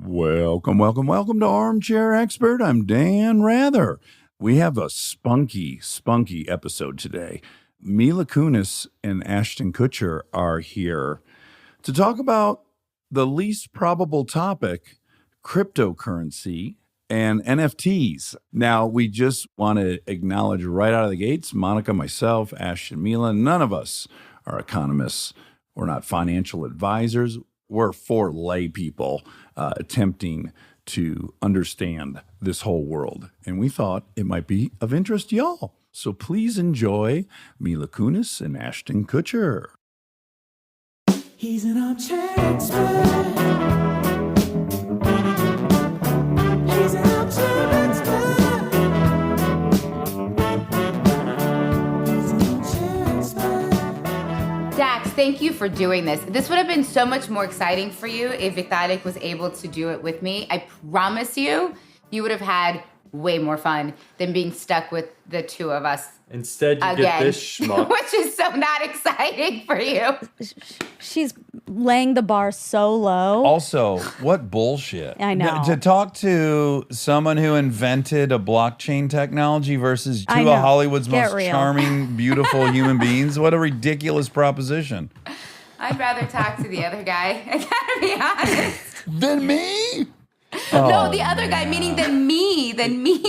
Welcome to Armchair Expert. I'm Dan Rather. We have a spunky episode today. Mila Kunis and Ashton Kutcher are here to talk about the least probable topic, cryptocurrency and NFTs. Now, we just want to acknowledge right out of the gates, Monica, myself, Ashton, Mila, none of us are economists. We're not financial advisors. We're four lay people attempting to understand this whole world. And we thought it might be of interest to y'all. So please enjoy Mila Kunis and Ashton Kutcher. He's an armchair expert. He's an armchair expert. He's an armchair expert. Dax, thank you for doing this. This would have been so much more exciting for you if Vitalik was able to do it with me. I promise you, you would have had way more fun than being stuck with the two of us. Instead, you again, get this schmuck. Which is so not exciting for you. She's laying the bar so low. Also, what bullshit. I know. To talk to someone who invented a blockchain technology versus two of Hollywood's most charming, beautiful human beings. What a ridiculous proposition. I'd rather talk to the other guy. I gotta be honest. Than me? No, the other guy, meaning than me,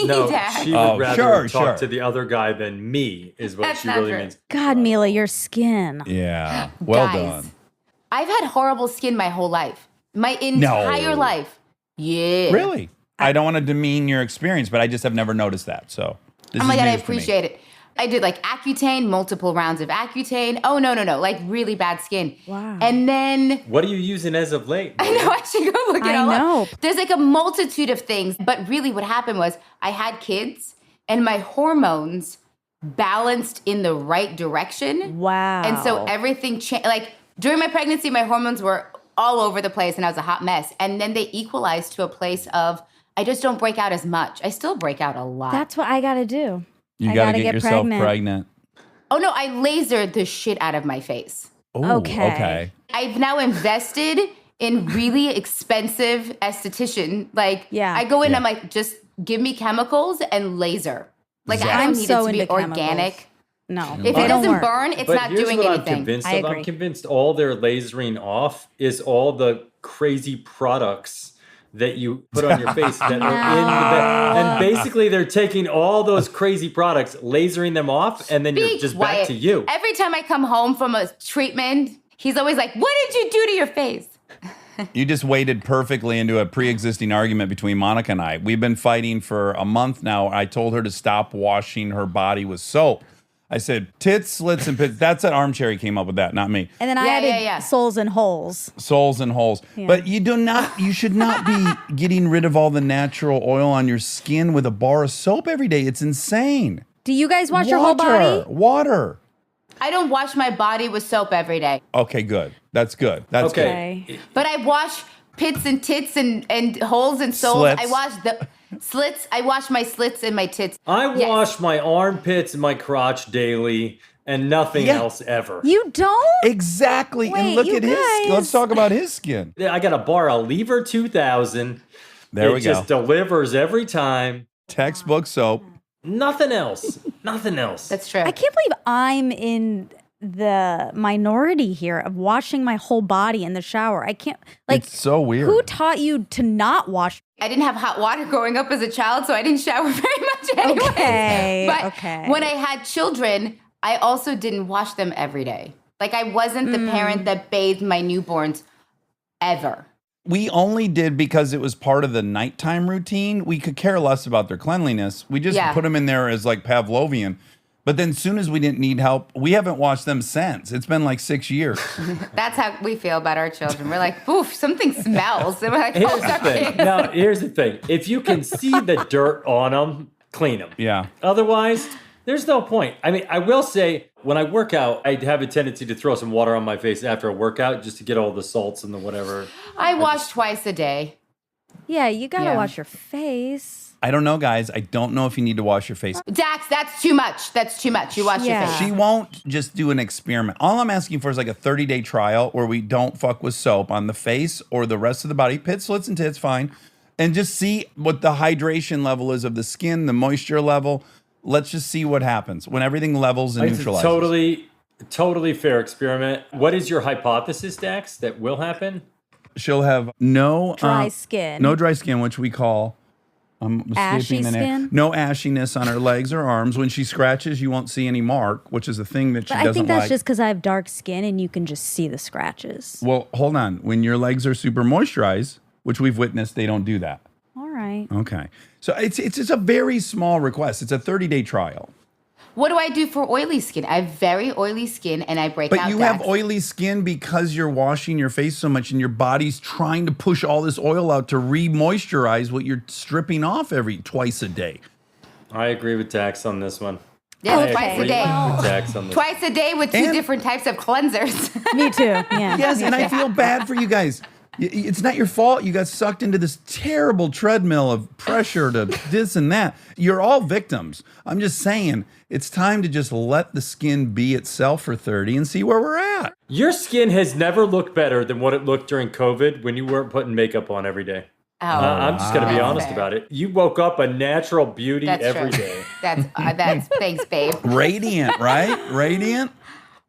No, Dax. she would rather sure. talk to the other guy than me, is what That's she not really true. means. God, Mila, your skin. Yeah, well Guys, done. I've had horrible skin my whole life. My entire life. Yeah. Really? I don't want to demean your experience, but I just have never noticed that. So this Oh my is God, I news to me. appreciate it. I did like Accutane, multiple rounds of Accutane. Oh, no. Like really bad skin. Wow. And then, What are you using as of late? I know, I should go look it I all know. up. There's like a multitude of things. But really what happened was I had kids and my hormones balanced in the right direction. Wow. And so everything changed. Like during my pregnancy, my hormones were all over the place and I was a hot mess. And then they equalized to a place of I just don't break out as much. I still break out a lot. That's what I got to do. You I got to gotta get get yourself pregnant. Oh no, I lasered the shit out of my face. Ooh, Okay. I've now invested in really expensive esthetician. Like, Yeah. I go in, Yeah. I'm like, just give me chemicals and laser. Like, I I'm don't need so it to be into organic. No. If They it don't doesn't work. burn, it's But not here's doing what I'm anything. convinced I of. agree. I'm convinced all their lasering off is all the crazy products that you put on your face that are in the and basically they're taking all those crazy products, lasering them off, and then Be you're just quiet. back to you. Every time I come home from a treatment, he's always like, what did you do to your face? You just waded perfectly into a pre-existing argument between Monica and I. We've been fighting for a month now. I told her to stop washing her body with soap. I said, tits, slits, and pits. That's an Armchair came up with that, not me. And then I Yeah, added yeah. souls and holes. Soles and holes. Yeah. But you should not be getting rid of all the natural oil on your skin with a bar of soap every day. It's insane. Do you guys wash your whole body? Water. I don't wash my body with soap every day, Okay, good. That's good. That's good. Okay. but I wash pits and tits and holes and soles. Slits. I wash the slits. I wash my slits and my tits. I Yes. wash my armpits and my crotch daily and nothing Yeah. else ever. You don't? Exactly. and Wait, look you at his. guys- Let's talk about his skin. I got a bar of Lever 2000. There it we go. just delivers every time. Textbook soap. Nothing else. Nothing else. That's true. I can't believe I'm in the minority here of washing my whole body in the shower. I can't, like, It's so weird. who taught you to not wash? I didn't have hot water growing up as a child, so I didn't shower very much anyway. Okay, But okay. when I had children, I also didn't wash them every day. Like I wasn't the parent that bathed my newborns ever. We only did because it was part of the nighttime routine. We could care less about their cleanliness. We just Yeah. put them in there as like Pavlovian. But then soon as we didn't need help, we haven't washed them since. It's been like 6 years. That's how we feel about our children. We're like, oof, something smells. And we're like, oh, Here's the sorry. thing. Now, here's the thing. If you can see the dirt on them, clean them. Yeah. Otherwise, there's no point. I mean, I will say, when I work out, I have a tendency to throw some water on my face after a workout just to get all the salts and the whatever. I wash twice a day. Yeah, you gotta Yeah. wash your face. I don't know, guys. I don't know if you need to wash your face. Dax, that's too much. That's too much. You wash your Yeah. face. She won't just do an experiment. All I'm asking for is like a 30-day trial where we don't fuck with soap on the face or the rest of the body. Pit, slits, and tits, fine. And just see what the hydration level is of the skin, the moisture level. Let's just see what happens when everything levels and It's a neutralizes. totally fair experiment. What is your hypothesis, Dax, that will happen? She'll have no Dry skin. No dry skin, which we call Ashy escaping the name. skin? No ashiness on her legs or arms. When she scratches, you won't see any mark, which is a thing that she But doesn't I think that's like. just because I have dark skin and you can just see the scratches. Well, hold on. When your legs are super moisturized, which we've witnessed, they don't do that. All right. Okay. So it's just a very small request. It's a 30-day trial. What do I do for oily skin? I have very oily skin and I break out. But you Dax. have oily skin because you're washing your face so much and your body's trying to push all this oil out to re-moisturize what you're stripping off twice a day. I agree with Dax on this one. Yeah, Okay. twice a day. With Dax on this. Twice a day with two And- different types of cleansers. Me too. Yeah. Yes, and I feel bad for you guys. It's not your fault. You got sucked into this terrible treadmill of pressure to this and that. You're all victims. I'm just saying it's time to just let the skin be itself for 30 and see where we're at. Your skin has never looked better than what it looked during COVID when you weren't putting makeup on every day. Oh, I'm just going to be That's honest fair. about it. You woke up a natural beauty That's every true. day. That's thanks, babe. Radiant, right? Radiant.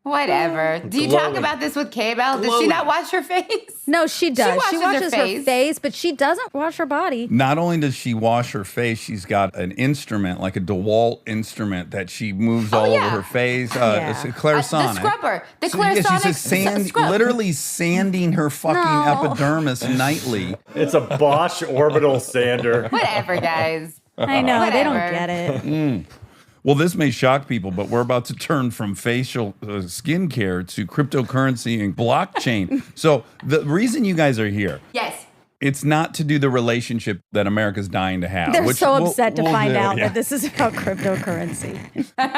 Whatever. Do you talk Glowing. about this with K-Bell? Does she Glowing. not wash her face? No, she does. She washes her her face. face, but she doesn't wash her body. Not only does she wash her face, she's got an instrument, like a DeWalt instrument that she moves all yeah. over her face. Yeah. It's a Clarisonic. The scrubber. The So, yeah, Clarisonic she's just scrub. literally sanding her fucking No. epidermis nightly. It's a Bosch orbital sander. Whatever, guys. I know. They don't Whatever. get it. Well, this may shock people, but we're about to turn from facial skincare to cryptocurrency and blockchain. So the reason you guys are here, Yes. it's not to do the relationship that America's dying to have. They're which so we'll- upset to we'll find do. out Yeah. that this is about cryptocurrency.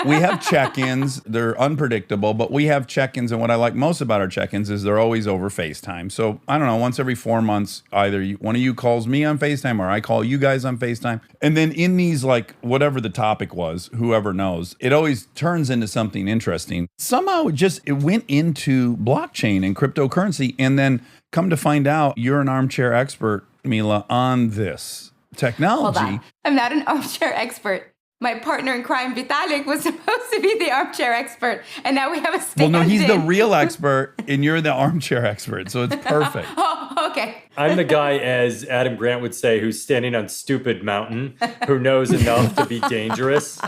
We have check-ins. They're unpredictable, but we have check-ins. And what I like most about our check-ins is they're always over FaceTime. So I don't know, once every 4 months, either one of you calls me on FaceTime or I call you guys on FaceTime. And then in these, like, whatever the topic was, whoever knows, it always turns into something interesting. Somehow it went into blockchain and cryptocurrency. And then come to find out, you're an armchair expert, Mila, on this Hold technology. on. I'm not an armchair expert. My partner in crime, Vitalik, was supposed to be the armchair expert, and now we have a Well, stand-in. no, he's the real expert, and you're the armchair expert, so it's perfect. Oh, okay. I'm the guy, as Adam Grant would say, who's standing on stupid mountain, who knows enough to be dangerous.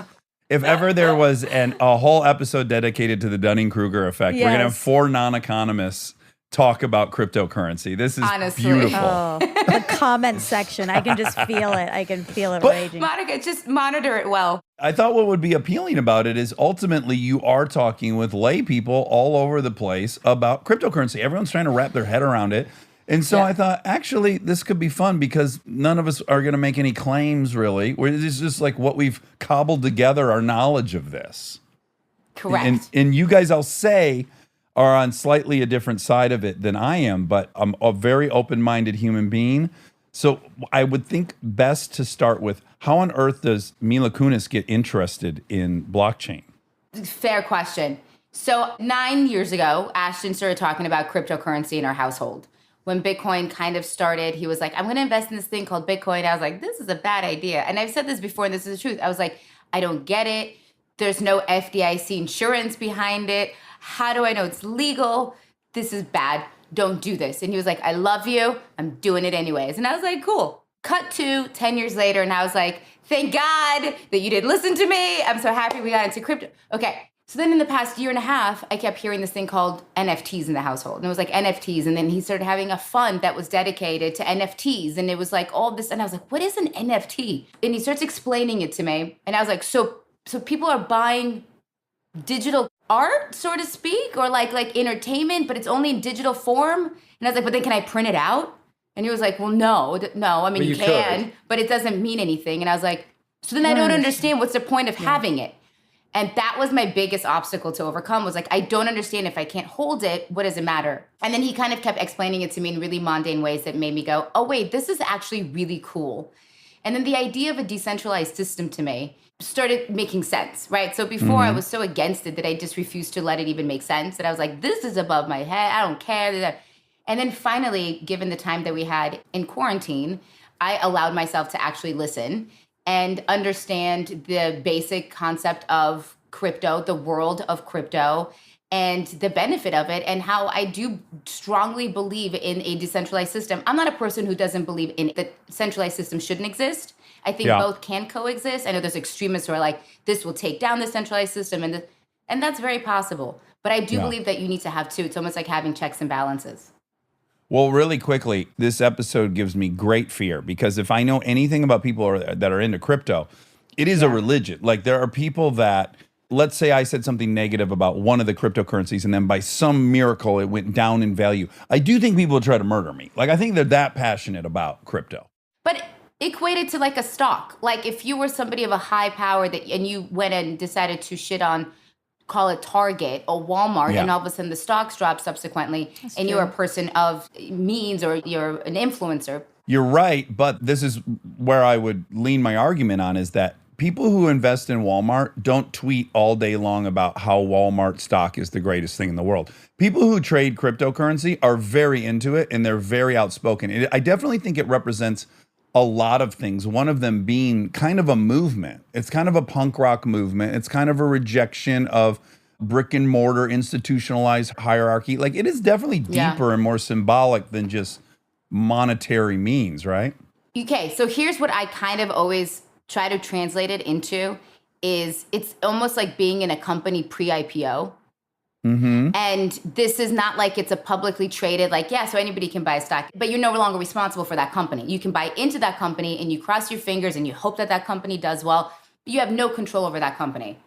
If ever there was a whole episode dedicated to the Dunning-Kruger effect, we're going to have Yes. 4 non-economists talk about cryptocurrency. This is Honestly. beautiful. Oh, the comment section. I can just feel it. I can feel it But- raging. Monica, just monitor it well. I thought what would be appealing about it is ultimately you are talking with lay people all over the place about cryptocurrency. Everyone's trying to wrap their head around it. And so I thought, actually, this could be fun because none of us are going to make any claims, really. It's just like what we've cobbled together, our knowledge of this. Correct. And you guys, I'll say, are on slightly a different side of it than I am, but I'm a very open-minded human being. So I would think best to start with, how on earth does Mila Kunis get interested in blockchain? Fair question. So 9 years ago, Ashton started talking about cryptocurrency in our household. When Bitcoin kind of started, he was like, I'm going to invest in this thing called Bitcoin. I was like, this is a bad idea. And I've said this before, and this is the truth. I was like, I don't get it. There's no FDIC insurance behind it. How do I know it's legal? This is bad. Don't do this. And he was like, I love you. I'm doing it anyways. And I was like, cool. Cut to 10 years later, and I was like, thank God that you did listen to me. I'm so happy we got into crypto. Okay. So then in the past year and a half, I kept hearing this thing called NFTs in the household. And it was like NFTs. And then he started having a fund that was dedicated to NFTs. And it was like all this. And I was like, what is an NFT? And he starts explaining it to me. And I was like, so people are buying digital art, so to speak, or like entertainment, but it's only in digital form. And I was like, but then can I print it out? And he was like, well, no. I mean, Well, you you can, could. but it doesn't mean anything. And I was like, so then I don't understand what's the point of having it. And that was my biggest obstacle to overcome, was like, I don't understand, if I can't hold it, what does it matter? And then he kind of kept explaining it to me in really mundane ways that made me go, oh, wait, this is actually really cool. And then the idea of a decentralized system to me started making sense, right? So before I was so against it that I just refused to let it even make sense. That I was like, this is above my head. I don't care. And then finally, given the time that we had in quarantine, I allowed myself to actually listen and understand the basic concept of crypto, the world of crypto, and the benefit of it, and how I do strongly believe in a decentralized system. I'm not a person who doesn't believe in the centralized system shouldn't exist. I think both can coexist. I know there's extremists who are like, this will take down the centralized system, and that's very possible. But I do believe that you need to have two. It's almost like having checks and balances. Well, really quickly, this episode gives me great fear because if I know anything about people that are into crypto, it is a religion. Like there are people that, let's say I said something negative about one of the cryptocurrencies and then by some miracle it went down in value. I do think people would try to murder me. Like I think they're that passionate about crypto. But equated to like a stock. Like if you were somebody of a high power and you went and decided to shit on, call it Target or Walmart, and all of a sudden the stocks drop subsequently, and you're a person of means or you're an influencer. You're right, but this is where I would lean my argument on is that people who invest in Walmart don't tweet all day long about how Walmart stock is the greatest thing in the world. People who trade cryptocurrency are very into it and they're very outspoken. I definitely think it represents a lot of things, one of them being kind of a movement. It's kind of a punk rock movement. It's kind of a rejection of brick and mortar institutionalized hierarchy. Like it is definitely deeper and more symbolic than just monetary means, right? Okay, so here's what I kind of always try to translate it into is it's almost like being in a company pre-IPO. And this is not like it's a publicly traded, like, so anybody can buy a stock, but you're no longer responsible for that company. You can buy into that company and you cross your fingers and you hope that that company does well, but you have no control over that company.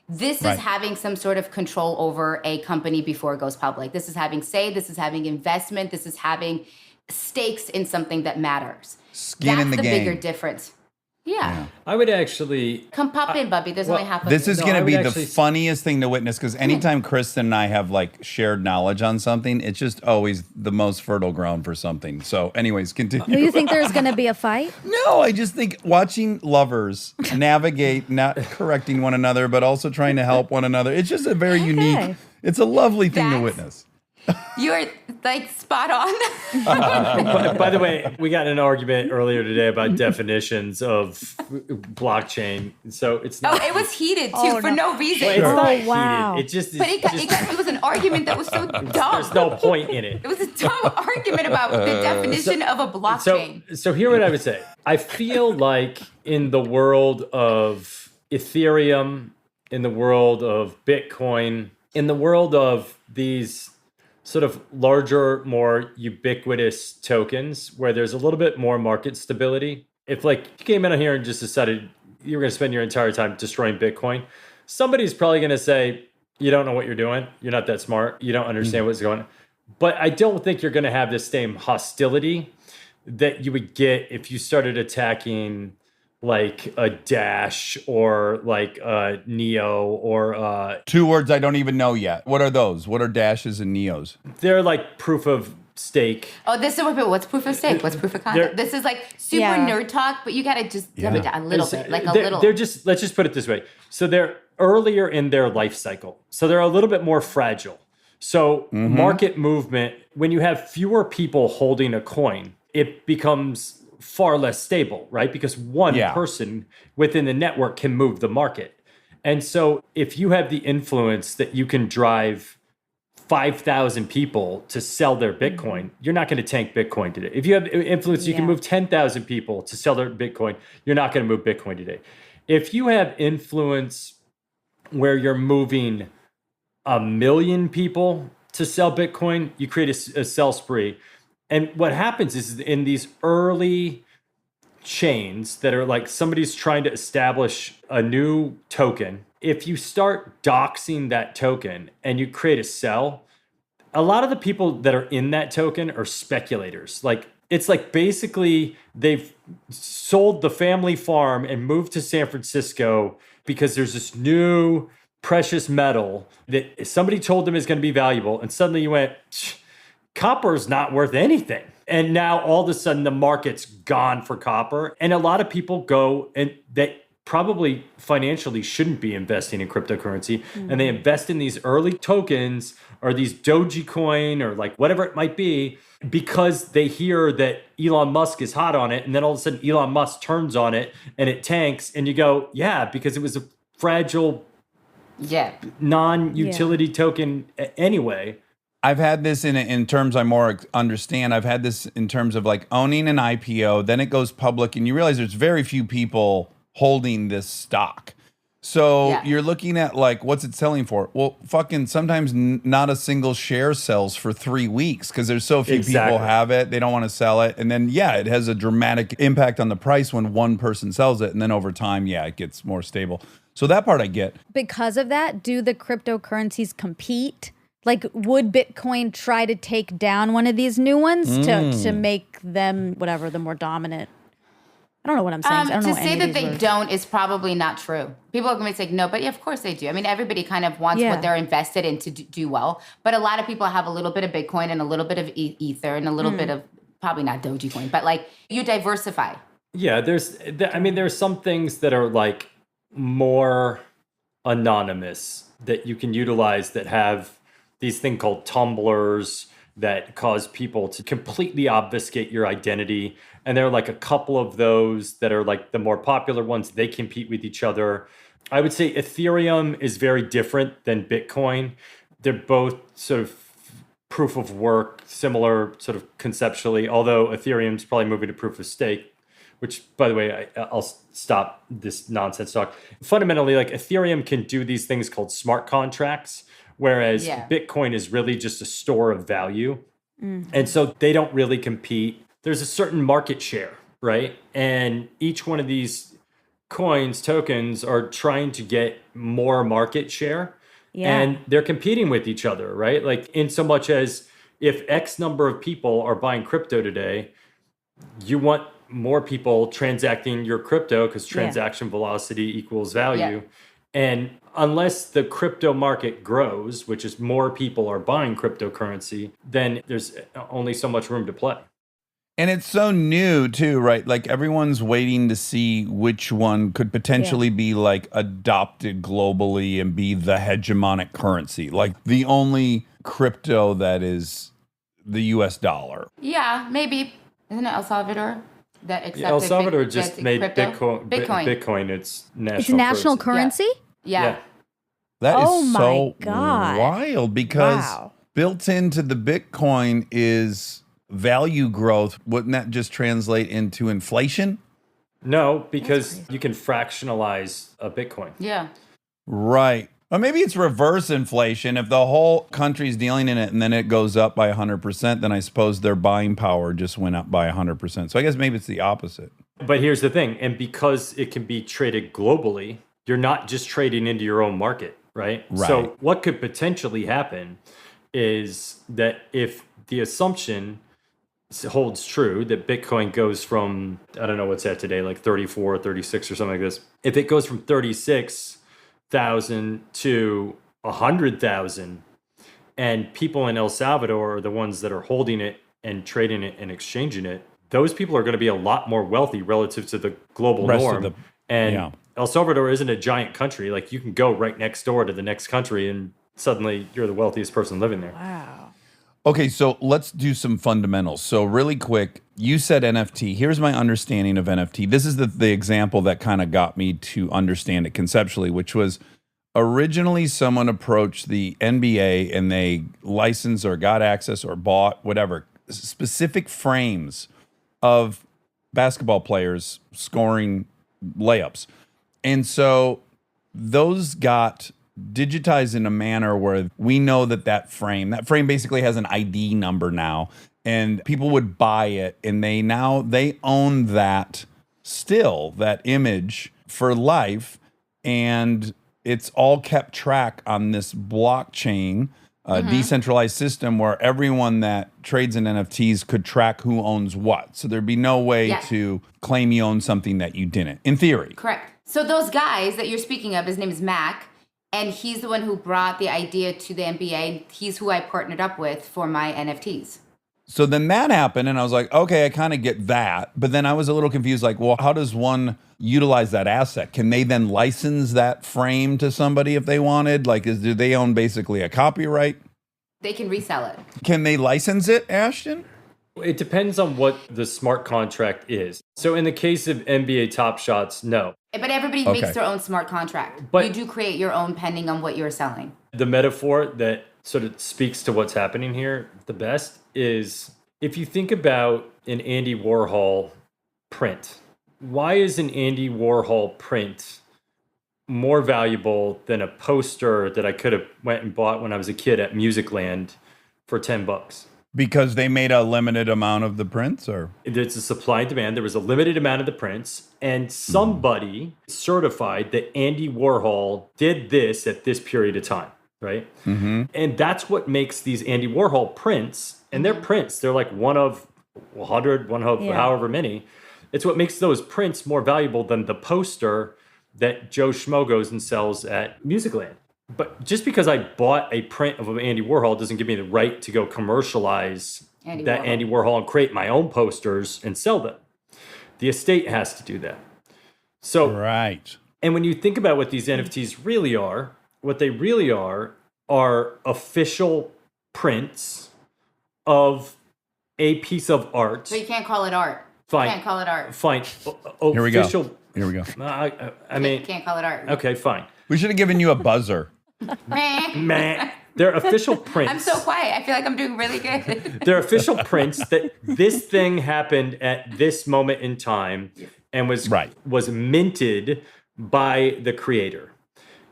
This is having some sort of control over a company before it goes public. This is having say, this is having investment, this is having stakes in something that matters. Skin in the game. That's the bigger difference. Yeah. I would actually Come pop in, Bubby. There's only half of This is No, going I to would be actually the funniest thing to witness because anytime Kristen and I have like shared knowledge on something, it's just always the most fertile ground for something. So anyways, continue. Do you think there's going to be a fight? No, I just think watching lovers navigate, not correcting one another, but also trying to help one another. It's just a very unique, it's a lovely thing to Dax? witness. You're like spot on. By the way, we got in an argument earlier today about definitions of blockchain. So it's not. Oh, it was heated too for no reason. Well, it's not heated. wow. It just. But it was an argument that was so dumb. There's no point in it. It was a dumb argument about the definition of a blockchain. So here what I would say. I feel like in the world of Ethereum, in the world of Bitcoin, in the world of these sort of larger, more ubiquitous tokens where there's a little bit more market stability. If like you came in here and just decided you were going to spend your entire time destroying Bitcoin, somebody's probably going to say, you don't know what you're doing. You're not that smart. You don't understand what's going on. But I don't think you're going to have the same hostility that you would get if you started attacking like a Dash or like a Neo or Two words I don't even know yet. What are those? What are dashes and neos? they're like proof of stake. Oh, this is what's proof of stake? What's proof of concept? This is like super nerd talk, but you got to just dumb it down a little bit, like a little. They're just, let's just put it this way. So they're earlier in their life cycle. So they're a little bit more fragile. So market movement, when you have fewer people holding a coin, it becomes far less stable, right? Because one person within the network can move the market. And so if you have the influence that you can drive 5,000 people to sell their Bitcoin, you're not going to tank Bitcoin today. If you have influence, you can move 10,000 people to sell their Bitcoin, you're not going to move Bitcoin today. If you have influence where you're moving 1 million people to sell Bitcoin, you create a sell spree. And what happens is in these early chains that are like somebody's trying to establish a new token, if you start doxing that token and you create a sell, a lot of the people that are in that token are speculators. Like it's like basically they've sold the family farm and moved to San Francisco because there's this new precious metal that somebody told them is going to be valuable. And suddenly you went, copper's not worth anything. And now all of a sudden the market's gone for copper. And a lot of people go and that probably financially shouldn't be investing in cryptocurrency. And they invest in these early tokens or these Dogecoin or like whatever it might be, because they hear that Elon Musk is hot on it. And then all of a sudden Elon Musk turns on it and it tanks. And you go, yeah, because it was a fragile non-utility token anyway. I've had this in terms I more understand. I've had this in terms of like owning an IPO, then it goes public, and you realize there's very few people holding this stock. So you're looking at like, what's it selling for? Well, fucking sometimes not a single share sells for 3 weeks because there's so few people have it. They don't want to sell it. And then, it has a dramatic impact on the price when one person sells it. And then over time, it gets more stable. So that part I get. Because of that, do the cryptocurrencies compete? Like, would Bitcoin try to take down one of these new ones to make them, whatever, the more dominant? I don't know what I'm saying. I don't know to say that they don't is probably not true. People are going to say no, but of course they do. I mean, everybody kind of wants what they're invested in to do well. But a lot of people have a little bit of Bitcoin and a little bit of Ether and a little bit of, probably not Dogecoin, but like you diversify. Yeah, there's some things that are like more anonymous that you can utilize that have these thing called tumblers that cause people to completely obfuscate your identity. And there are like a couple of those that are like the more popular ones. They compete with each other. I would say Ethereum is very different than Bitcoin. They're both sort of proof of work, similar sort of conceptually, although Ethereum's probably moving to proof of stake, which, by the way, I'll stop this nonsense talk. Fundamentally, like Ethereum can do these things called smart contracts, whereas Bitcoin is really just a store of value. And so they don't really compete. There's a certain market share, right? And each one of these coins, tokens, are trying to get more market share. And they're competing with each other, right? Like in so much as if X number of people are buying crypto today, you want more people transacting your crypto because transaction velocity equals value. And unless the crypto market grows, which is more people are buying cryptocurrency, then there's only so much room to play. And it's so new too, right? Like everyone's waiting to see which one could potentially be like adopted globally and be the hegemonic currency. Like the only crypto that is the US dollar. Yeah, maybe. Isn't it El Salvador that accepted El Salvador that just made crypto? Bitcoin its national It's national currency? Yeah. That is Oh my so God. wild because built into the Bitcoin is value growth. Wouldn't that just translate into inflation? No, because you can fractionalize a Bitcoin. Yeah. Right. Or maybe it's reverse inflation. If the whole country's dealing in it and then it goes up by 100%, then I suppose their buying power just went up by 100%. So I guess maybe it's the opposite. But here's the thing. And because it can be traded globally, you're not just trading into your own market, right? So what could potentially happen is that if the assumption holds true that Bitcoin goes from, I don't know what's at today, like 34, 36 or something like this. If it goes from 36,000 to 100,000 and people in El Salvador are the ones that are holding it and trading it and exchanging it, those people are going to be a lot more wealthy relative to the global norm. El Salvador isn't a giant country. Like you can go right next door to the next country and suddenly you're the wealthiest person living there. Wow. Okay, so let's do some fundamentals. So really quick, you said NFT. Here's my understanding of NFT. This is the example that kind of got me to understand it conceptually, which was originally someone approached the NBA and they licensed or got access or bought whatever, specific frames of basketball players scoring layups. And so those got digitized in a manner where we know that frame basically has an ID number now, and people would buy it, and they own that image for life, and it's all kept track on this blockchain, decentralized system where everyone that trades in NFTs could track who owns what. So there'd be no way to claim you own something that you didn't, in theory. Correct. So those guys that you're speaking of, his name is Mac. And he's the one who brought the idea to the NBA. He's who I partnered up with for my NFTs. So then that happened, and I was like, okay, I kind of get that. But then I was a little confused, like, well, how does one utilize that asset? Can they then license that frame to somebody if they wanted? Like, do they own basically a copyright? They can resell it. Can they license it, Ashton? It depends on what the smart contract is. So in the case of NBA Top Shots, no. But everybody Okay. makes their own smart contract. But- you do create your own depending on what you're selling. The metaphor that sort of speaks to what's happening here the best is if you think about an Andy Warhol print, why is an Andy Warhol print more valuable than a poster that I could have went and bought when I was a kid at Musicland for $10? Because they made a limited amount of the prints, or? It's a supply and demand. There was a limited amount of the prints, and somebody certified that Andy Warhol did this at this period of time, right? Mm-hmm. And that's what makes these Andy Warhol prints, and they're prints. They're like one of 100, one of however many. It's what makes those prints more valuable than the poster that Joe Schmo goes and sells at Musicland. But just because I bought a print of Andy Warhol doesn't give me the right to go commercialize Andy that Warhol. Andy Warhol and create my own posters and sell them. The estate has to do that. So, Right. and when you think about what these NFTs really are, what they really are official prints of a piece of art. So you can't call it art. Fine. You can't call it art. Fine. Here we go. Official. Here we go. I mean, You can't call it art. okay, fine. We should have given you a buzzer. Meh. Meh. They're official prints. I'm so quiet. I feel like I'm doing really good. They're official prints that this thing happened at this moment in time and was Right. was minted by the creator.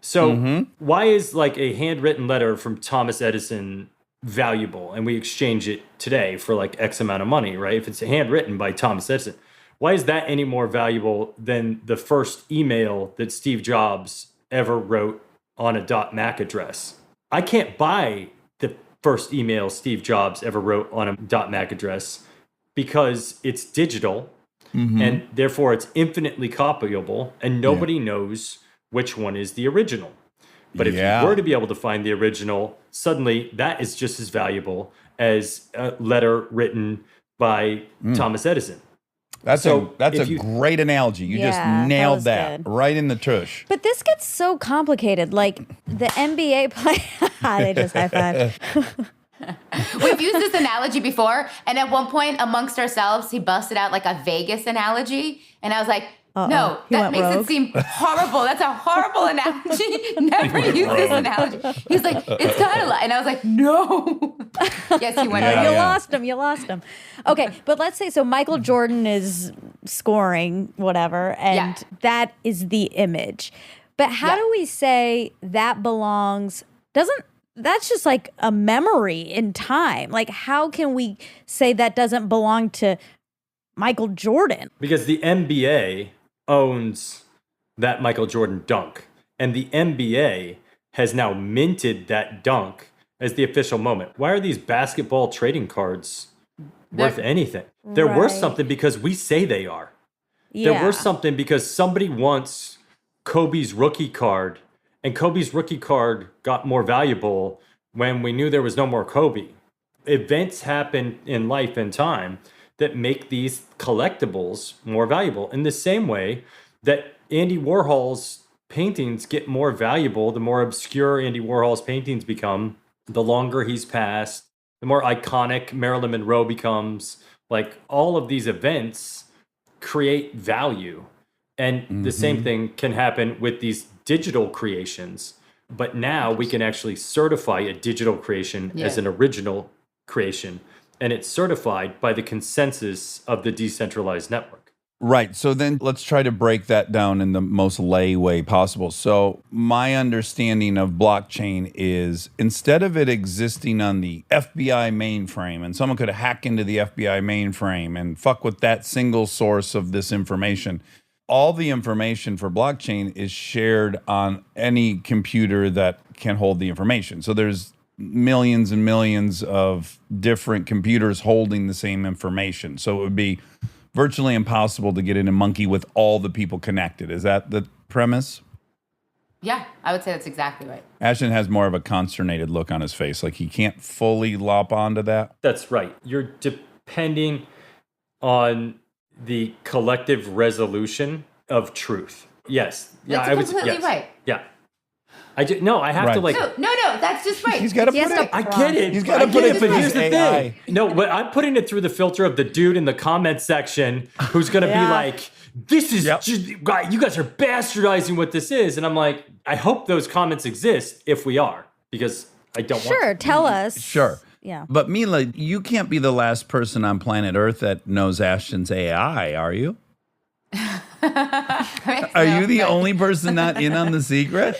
So why is like a handwritten letter from Thomas Edison valuable and we exchange it today for like X amount of money, right? If it's handwritten by Thomas Edison, why is that any more valuable than the first email that Steve Jobs ever wrote on a .Mac address? I can't buy the first email Steve Jobs ever wrote on a .Mac address because it's digital and therefore it's infinitely copyable and nobody knows which one is the original. But if Yeah. you were to be able to find the original, suddenly that is just as valuable as a letter written by Thomas Edison. That's So a if you- great analogy. You Yeah, just that nailed was that good. right in the tush. But this gets so complicated. Like the NBA play, they just high five. We've used this analogy before, and at one point amongst ourselves, he busted out like a Vegas analogy, and I was like, no, He that went makes rogue. it seem horrible. That's a horrible analogy. Never use this analogy. He's like, it's kind of like, and I was like, no. Yes, he went Yeah, rogue. You yeah. lost him. You lost him. Okay, but let's say so. Michael Jordan is scoring whatever, and Yeah. that is the image. But how Yeah. do we say that belongs? That's just like a memory in time. Like, how can we say that doesn't belong to Michael Jordan? Because the NBA owns that Michael Jordan dunk. And the NBA has now minted that dunk as the official moment. Why are these basketball trading cards worth anything? They're worth Right. something because we say they are. Yeah. They're worth something because somebody wants Kobe's rookie card, and Kobe's rookie card got more valuable when we knew there was no more Kobe. Events happen in life and time that make these collectibles more valuable in the same way that Andy Warhol's paintings get more valuable the more obscure Andy Warhol's paintings become, the longer he's passed, the more iconic Marilyn Monroe becomes. Like all of these events create value. And the same thing can happen with these digital creations. But now we can actually certify a digital creation as Yeah. an original creation. And it's certified by the consensus of the decentralized network. Right. So then let's try to break that down in the most lay way possible. So my understanding of blockchain is instead of it existing on the FBI mainframe and someone could hack into the FBI mainframe and fuck with that single source of this information, all the information for blockchain is shared on any computer that can hold the information. So there's millions and millions of different computers holding the same information. So it would be virtually impossible to get in a monkey with all the people connected. Is that the premise? Yeah, I would say that's exactly right. Ashton has more of a consternated look on his face, like he can't fully lop onto that. That's right. You're depending on the collective resolution of truth. Yes. Yeah, That's I would completely yes. right. Yeah. I have to Right. like No, that's just right. He's got to He put has it. to I get it. He's gotta I put get it it, but through here's the AI. thing. No, but I'm putting it through the filter of the dude in the comment section who's going to be like, this is Yep. just, you guys are bastardizing what this is. And I'm like, I hope those comments exist if we are, because I don't want Sure, to. tell us. Sure. Yeah. But Mila, you can't be the last person on planet Earth that knows Ashton's AI, are you? Are you the only person not in on the secret?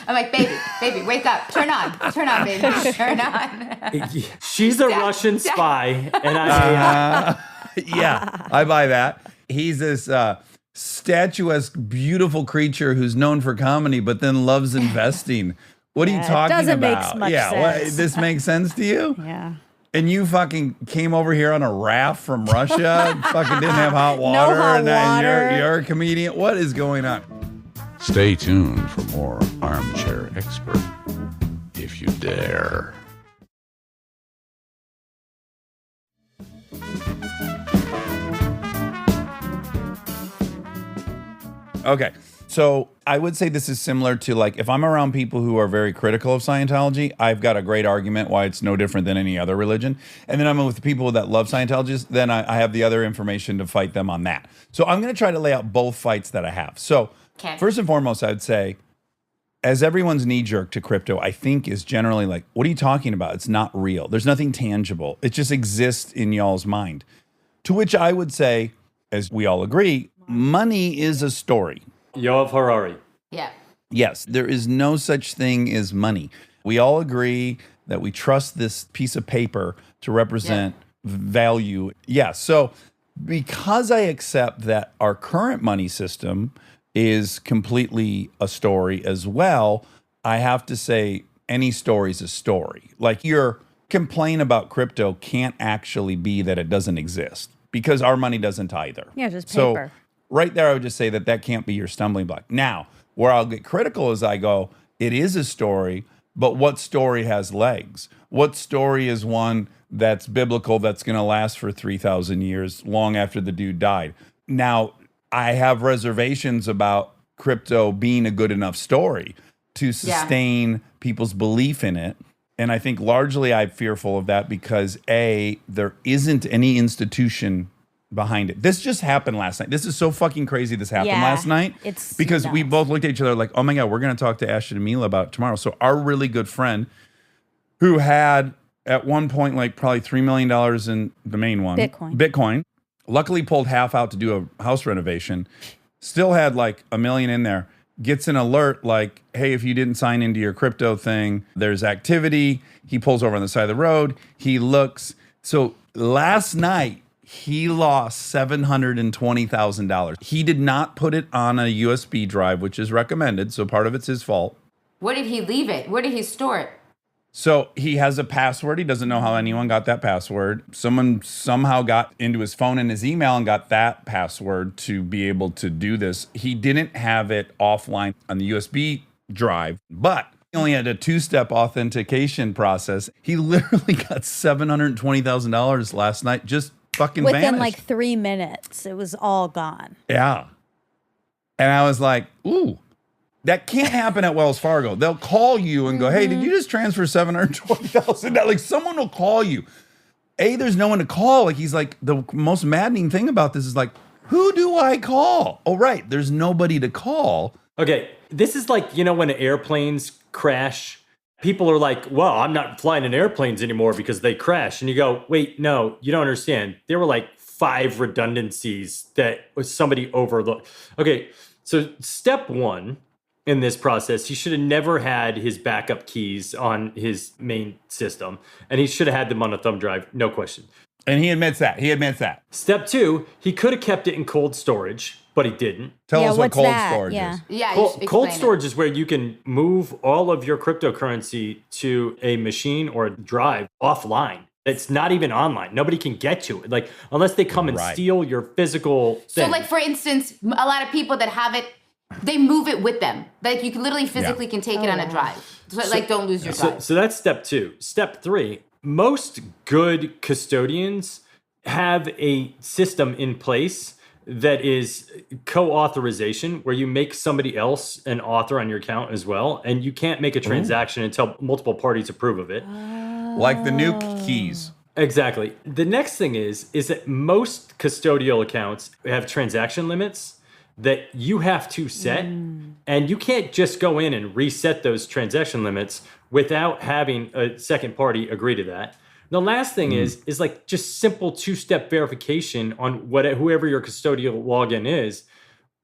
I'm like, baby, wake up. Turn on, baby. Turn on. She's a Russian spy, and I Yeah, I buy that. He's this statuesque, beautiful creature who's known for comedy, but then loves investing. What are you Yeah, it talking doesn't make about? much sense. This makes sense to you? Yeah. And you fucking came over here on a raft from Russia, fucking didn't have hot water, hot and then water. you're a comedian. What is going on? Stay tuned for more Armchair Expert, if you dare. Okay. So I would say this is similar to like if I'm around people who are very critical of Scientology, I've got a great argument why it's no different than any other religion. And then I'm with people that love Scientologists, then I have the other information to fight them on that. So I'm going to try to lay out both fights that I have. So Okay. first and foremost, I would say, as everyone's knee jerk to crypto, I think is generally like, what are you talking about? It's not real. There's nothing tangible. It just exists in y'all's mind. To which I would say, as we all agree, money is a story. Yoav Harari. Yeah. Yes, there is no such thing as money. We all agree that we trust this piece of paper to represent value. Yeah, so because I accept that our current money system is completely a story as well, I have to say any story is a story. Like your complaint about crypto can't actually be that it doesn't exist because our money doesn't either. Yeah, just So paper. right there, I would just say that that can't be your stumbling block. Now, where I'll get critical is I go, it is a story, but what story has legs? What story is one that's biblical that's going to last for 3,000 years, long after the dude died? Now, I have reservations about crypto being a good enough story to sustain people's belief in it. And I think largely I'm fearful of that because A, there isn't any institution behind it. This just happened last night. This is so fucking crazy this happened Yeah, last night. it's because we nuts. both looked at each other like, oh my God, we're going to talk to Ashton and Mila about it tomorrow. So our really good friend who had at one point like probably $3 million in the main one. Bitcoin. Luckily pulled half out to do a house renovation. Still had like $1 million in there. Gets an alert like, hey, if you didn't sign into your crypto thing, there's activity. He pulls over on the side of the road. He looks. So last night, he lost $720,000. He did not put it on a USB drive, which is recommended. So part of it's his fault. Where did he leave it? Where did he store it? So he has a password. He doesn't know how anyone got that password. Someone somehow got into his phone and his email and got that password to be able to do this. He didn't have it offline on the USB drive, but he only had a two-step authentication process. He literally got $720,000 last night, just fucking Within vanished. like 3 minutes, it was all gone. Yeah. And I was like, ooh. That can't happen at Wells Fargo. They'll call you and go, hey, did you just transfer $720,000? Like someone will call you. A, there's no one to call. Like he's like, the most maddening thing about this is like, who do I call? Oh, right. There's nobody to call. Okay, this is like, when airplanes crash, people are like, well, I'm not flying in airplanes anymore because they crash. And you go, wait, no, you don't understand. There were like 5 redundancies that somebody overlooked. Okay, so step 1 in this process, he should have never had his backup keys on his main system. And he should have had them on a thumb drive, no question. And he admits that. Step 2, he could have kept it in cold storage, but he didn't. Tell Yeah, us what what's cold that? storage Yeah. is. Yeah, you should Cold explain it. storage is where you can move all of your cryptocurrency to a machine or a drive offline. It's not even online. Nobody can get to it. Like, unless they come and Right. steal your physical So, thing. like, for instance, a lot of people that have it They move it with them. Like you can literally physically can take it on a drive. So, like don't lose your drive. So that's step 2. Step 3, most good custodians have a system in place that is co-authorization, where you make somebody else an author on your account as well, and you can't make a transaction until multiple parties approve of it. Like the nuke keys. Exactly. The next thing is that most custodial accounts have transaction limits that you have to set, and you can't just go in and reset those transaction limits without having a second party agree to that. The last thing is like just simple 2-step verification on whoever your custodial login is.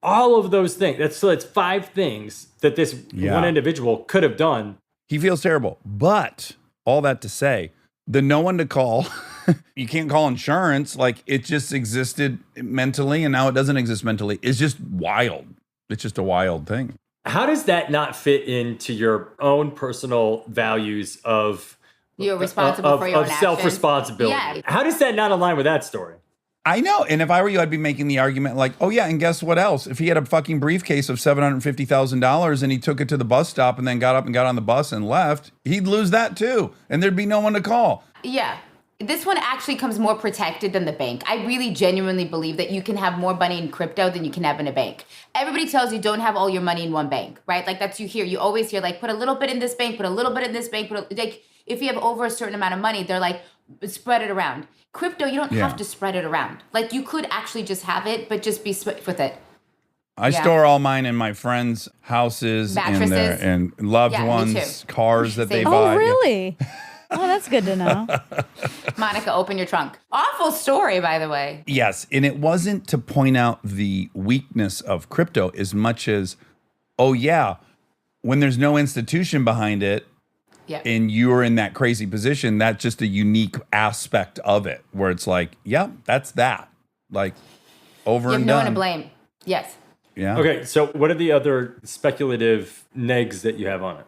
All of those things. That's 5 things that this one individual could have done. He feels terrible. But all that to say, the no one to call, you can't call insurance. Like it just existed mentally and now it doesn't exist mentally. It's just wild. It's just a wild thing. How does that not fit into your own personal values of You're responsible for your own actions. self-responsibility? Yeah. How does that not align with that story? I know. And if I were you, I'd be making the argument like, oh, yeah. And guess what else? If he had a fucking briefcase of $750,000 and he took it to the bus stop and then got up and got on the bus and left, he'd lose that too. And there'd be no one to call. Yeah. This one actually comes more protected than the bank. I really genuinely believe that you can have more money in crypto than you can have in a bank. Everybody tells you don't have all your money in one bank, right? Like that's you always hear like put a little bit in this bank, put a little bit in this bank, like if you have over a certain amount of money, they're like spread it around. Crypto, you don't have to spread it around. Like you could actually just have it, but just be swift with it. I store all mine in my friends' houses Mattresses. and loved Yeah, me ones, too. cars that they Same. buy. Oh, really? Oh, that's good to know. Monica, open your trunk. Awful story, by the way. Yes, and it wasn't to point out the weakness of crypto as much as, oh yeah, when there's no institution behind it, Yeah. and you're in that crazy position, that's just a unique aspect of it where it's like, yeah, that's that. Like over You have and no done. one to blame. Yes. Yeah. Okay, so what are the other speculative negs that you have on it?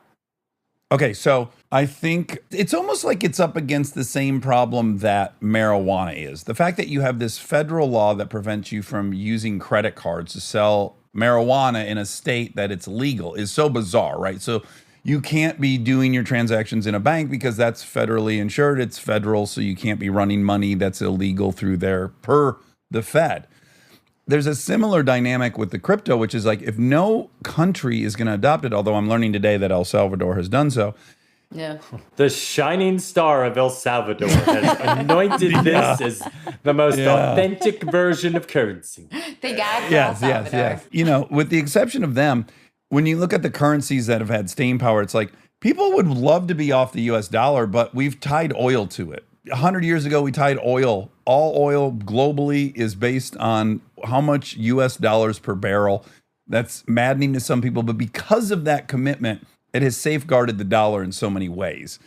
Okay, so I think it's almost like it's up against the same problem that marijuana is. The fact that you have this federal law that prevents you from using credit cards to sell marijuana in a state that it's legal is so bizarre, right? So you can't be doing your transactions in a bank because that's federally insured. It's federal, so you can't be running money that's illegal through there per the Fed. There's a similar dynamic with the crypto, which is like if no country is going to adopt it, although I'm learning today that El Salvador has done so. Yeah. The shining star of El Salvador has anointed this as the most authentic version of currency. They got Yes. You know, with the exception of them, when you look at the currencies that have had staying power, it's like people would love to be off the US dollar, but we've tied oil to it. 100 years ago, we tied oil. All oil globally is based on how much US dollars per barrel. That's maddening to some people, but because of that commitment, it has safeguarded the dollar in so many ways.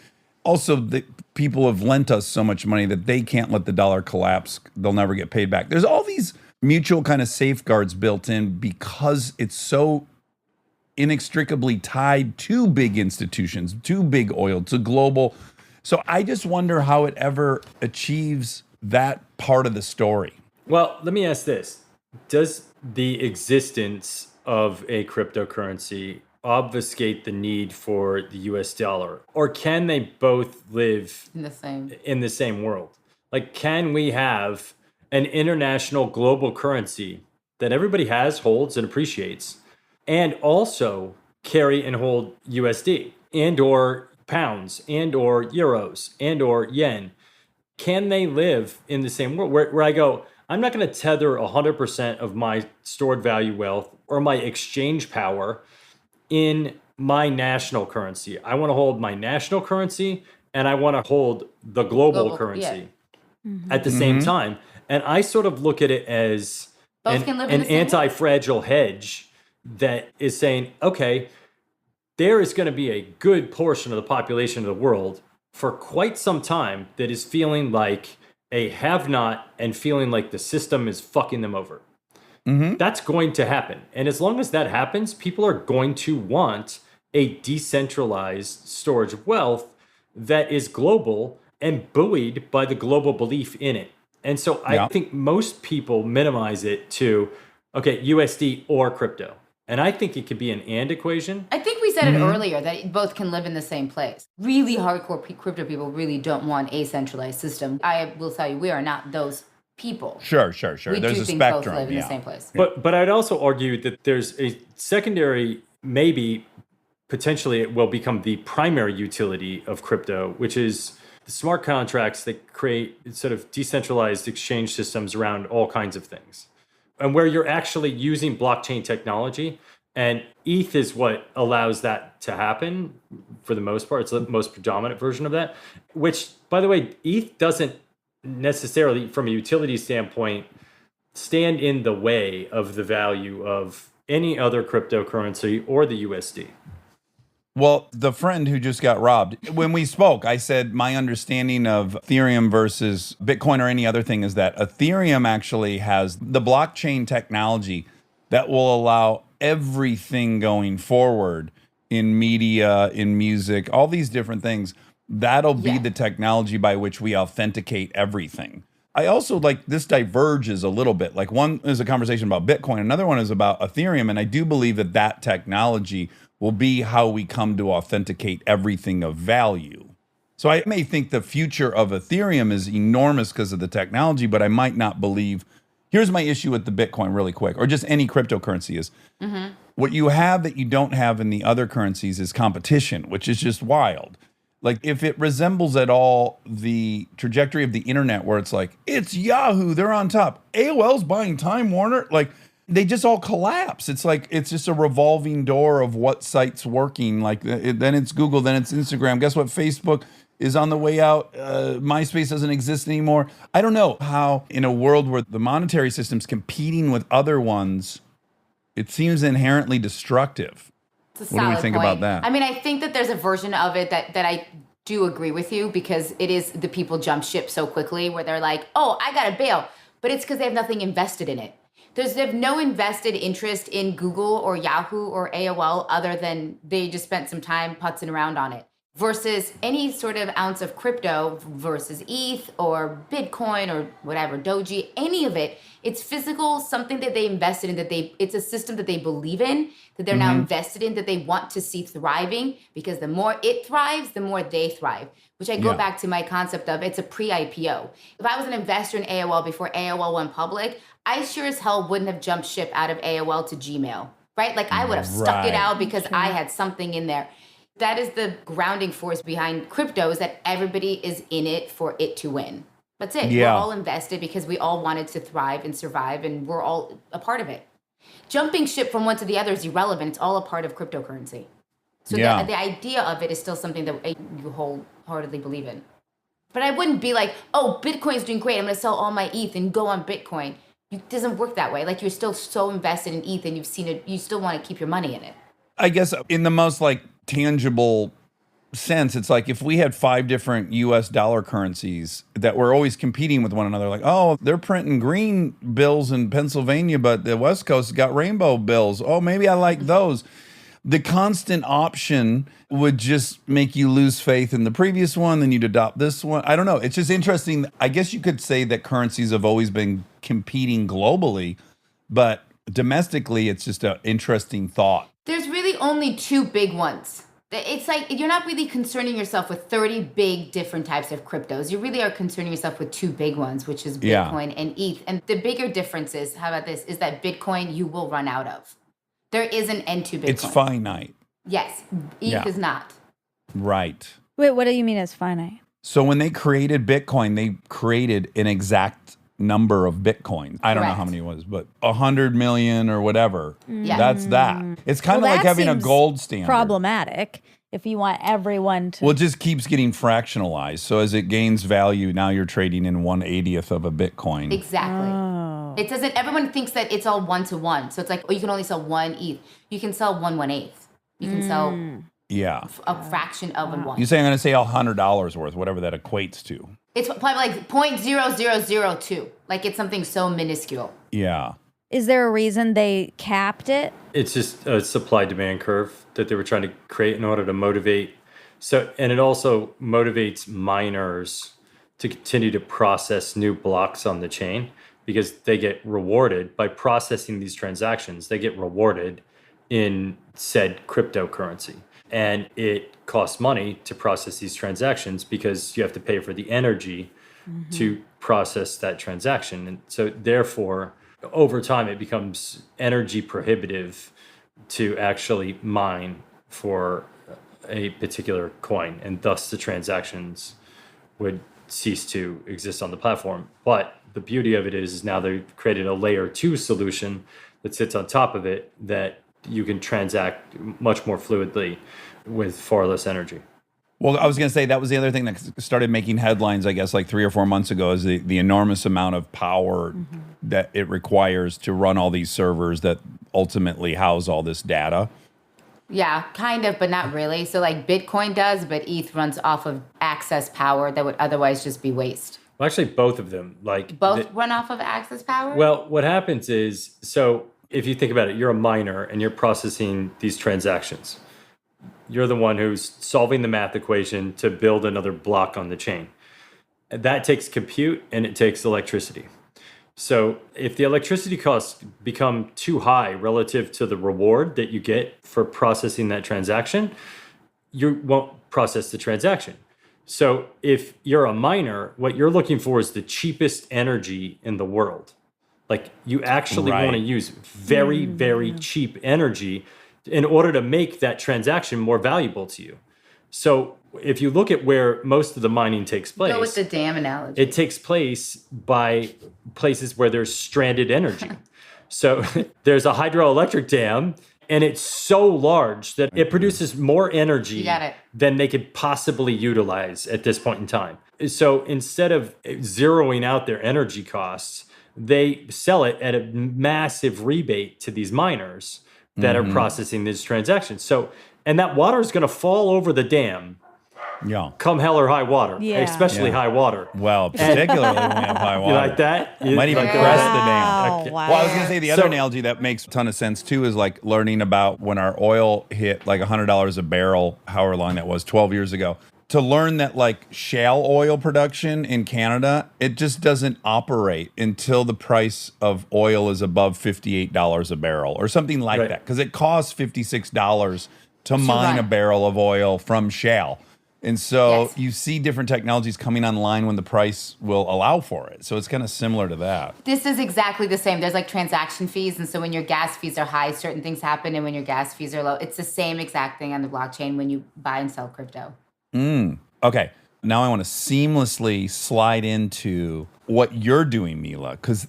Also, the people have lent us so much money that they can't let the dollar collapse. They'll never get paid back. There's all these mutual kind of safeguards built in because it's so inextricably tied to big institutions, to big oil, to global. So I just wonder how it ever achieves that part of the story. Well, let me ask this. Does the existence of a cryptocurrency obfuscate the need for the US dollar? Or can they both live In the same world? Like, can we have an international global currency that everybody has, holds, and appreciates, and also carry and hold USD and or pounds and or euros and or yen? Can they live in the same world where I go, I'm not going to tether 100% of my stored value wealth or my exchange power in my national currency. I want to hold my national currency and I want to hold the global currency at the same time. And I sort of look at it as Both can live in an the same anti-fragile hedge that is saying, okay, there is going to be a good portion of the population of the world for quite some time that is feeling like a have-not and feeling like the system is fucking them over. That's going to happen. And as long as that happens, people are going to want a decentralized storage of wealth that is global and buoyed by the global belief in it. And so I think most people minimize it to, okay, USD or crypto. And I think it could be an and equation. I think we said it earlier that both can live in the same place. Really hardcore crypto people really don't want a centralized system. I will tell you, we are not those people. Sure. We There's do a think spectrum. both live in yeah. the same place. But I'd also argue that there's a secondary, maybe potentially it will become the primary utility of crypto, which is the smart contracts that create sort of decentralized exchange systems around all kinds of things. And where you're actually using blockchain technology. And ETH is what allows that to happen for the most part. It's the most predominant version of that, which, by the way, ETH doesn't necessarily, from a utility standpoint, stand in the way of the value of any other cryptocurrency or the USD. Well, the friend who just got robbed, when we spoke, I said my understanding of Ethereum versus Bitcoin or any other thing is that Ethereum actually has the blockchain technology that will allow everything going forward in media, in music, all these different things. That'll be the technology by which we authenticate everything. I also like this diverges a little bit. Like one is a conversation about Bitcoin, another one is about Ethereum. And I do believe that that technology will be how we come to authenticate everything of value. So I may think the future of Ethereum is enormous because of the technology, but I might not believe. Here's my issue with the Bitcoin really quick, or just any cryptocurrency is what you have that you don't have in the other currencies is competition, which is just wild. Like if it resembles at all the trajectory of the internet where it's like, it's Yahoo, they're on top. AOL's buying Time Warner. Like they just all collapse. It's like, it's just a revolving door of what site's working. Like then it's Google, then it's Instagram. Guess what? Facebook is on the way out. MySpace doesn't exist anymore. I don't know how in a world where the monetary system's competing with other ones, it seems inherently destructive. It's a What do we solid think point. about that? I mean, I think that there's a version of it that I do agree with you because it is the people jump ship so quickly where they're like, oh, I got to bail. But it's because they have nothing invested in it. They have no invested interest in Google or Yahoo or AOL other than they just spent some time putzing around on it. Versus any sort of ounce of crypto versus ETH or Bitcoin or whatever, Doji, any of it, it's physical, something that they invested in, it's a system that they believe in, that they're now invested in, that they want to see thriving, because the more it thrives, the more they thrive, which I go back to my concept of it's a pre-IPO. If I was an investor in AOL before AOL went public, I sure as hell wouldn't have jumped ship out of AOL to Gmail, right? Like I would have stuck it out because I had something in there. That is the grounding force behind crypto, is that everybody is in it for it to win. That's it. Yeah. We're all invested because we all wanted to thrive and survive, and we're all a part of it. Jumping ship from one to the other is irrelevant. It's all a part of cryptocurrency. So Yeah. the idea of it is still something that you wholeheartedly believe in. But I wouldn't be like, oh, Bitcoin's doing great. I'm going to sell all my ETH and go on Bitcoin. It doesn't work that way. Like you're still so invested in ETH and you've seen it. You still want to keep your money in it. I guess in the most like tangible sense, it's like if we had 5 different US dollar currencies that were always competing with one another, like, oh, they're printing green bills in Pennsylvania, but the West Coast got rainbow bills. Oh, maybe I like those. The constant option would just make you lose faith in the previous one, then you'd adopt this one. I don't know. It's just interesting. I guess you could say that currencies have always been competing globally, but domestically, it's just an interesting thought. There's really only 2 big ones. It's like you're not really concerning yourself with 30 big different types of cryptos. You really are concerning yourself with 2 big ones, which is Bitcoin and ETH. And the bigger difference is, how about this, is that Bitcoin you will run out of. There is an end to Bitcoin. It's finite. Yes, ETH is not. Right. Wait, what do you mean it's finite? So when they created Bitcoin, they created an exact number of Bitcoin. I don't know how Correct. many it was, but 100 million or whatever. Yeah. That's that. It's kind of Well, like that having a seems gold standard. Problematic if you want everyone to. Well, it just keeps getting fractionalized. So as it gains value, now you're trading in 1/80th of a Bitcoin. Exactly. Oh. It doesn't, everyone thinks that it's all 1-to-1. So it's like, oh, you can only sell 1 ETH. You can sell 1/1/8. You can sell Yeah. a fraction of a one. You say I'm going to say $100 worth, whatever that equates to. It's probably like 0.0002. Like it's something so minuscule. Yeah. Is there a reason they capped it? It's just a supply demand curve that they were trying to create in order to motivate. So, and it also motivates miners to continue to process new blocks on the chain because they get rewarded by processing these transactions. They get rewarded in said cryptocurrency. And it costs money to process these transactions because you have to pay for the energy to process that transaction. And so therefore, over time, it becomes energy prohibitive to actually mine for a particular coin, and thus the transactions would cease to exist on the platform. But the beauty of it is now they've created a layer 2 solution that sits on top of it that you can transact much more fluidly with far less energy. Well, I was going to say that was the other thing that started making headlines, I guess, like 3 or 4 months ago, is the enormous amount of power that it requires to run all these servers that ultimately house all this data. Yeah, kind of, but not really. So like Bitcoin does, but ETH runs off of access power that would otherwise just be waste. Well, actually, both of them. Both run off of access power? Well, what happens is, so if you think about it, you're a miner and you're processing these transactions. You're the one who's solving the math equation to build another block on the chain. That takes compute and it takes electricity. So if the electricity costs become too high relative to the reward that you get for processing that transaction, you won't process the transaction. So if you're a miner, what you're looking for is the cheapest energy in the world. Like you actually want to use very, very cheap energy in order to make that transaction more valuable to you. So if you look at where most of the mining takes place, Go with the dam analogy. it takes place by places where there's stranded energy. So there's a hydroelectric dam, and it's so large that it produces more energy than they could possibly utilize at this point in time. So instead of zeroing out their energy costs, they sell it at a massive rebate to these miners that are processing these transactions. So, and that water is going to fall over the dam. Yeah. Come hell or high water, Yeah. especially high water. Well, particularly when we have high water. You like that? Might even like press that? the dam. Oh, Okay. wow. Well, I was going to say the other So- analogy that makes a ton of sense too is like learning about when our oil hit like $100 a barrel, however long that was, 12 years ago. To learn that like shale oil production in Canada, it just doesn't operate until the price of oil is above $58 a barrel or something like Right. that. Because it costs $56 to mine run. a barrel of oil from shale. And so Yes. you see different technologies coming online when the price will allow for it. So it's kind of similar to that. This is exactly the same. There's like transaction fees. And so when your gas fees are high, certain things happen. And when your gas fees are low, it's the same exact thing on the blockchain when you buy and sell crypto. Okay, now I want to seamlessly slide into what you're doing, Mila, because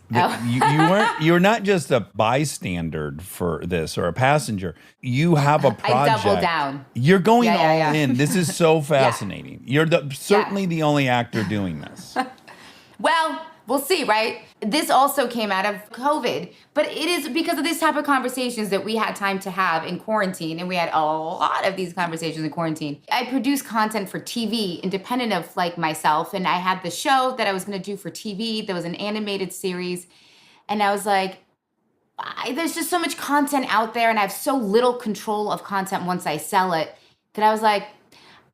you're not just a bystander for this or a passenger. You have a project. I double down. You're going Yeah, yeah, all yeah. in. This is so fascinating. You're certainly the only actor doing this. Well, we'll see, right? This also came out of COVID, but it is because of this type of conversations that we had time to have in quarantine, and we had a lot of these conversations in quarantine. I produce content for TV, independent of like myself, and I had the show that I was going to do for TV. There was an animated series, and I was like, there's just so much content out there, and I have so little control of content once I sell it, that I was like,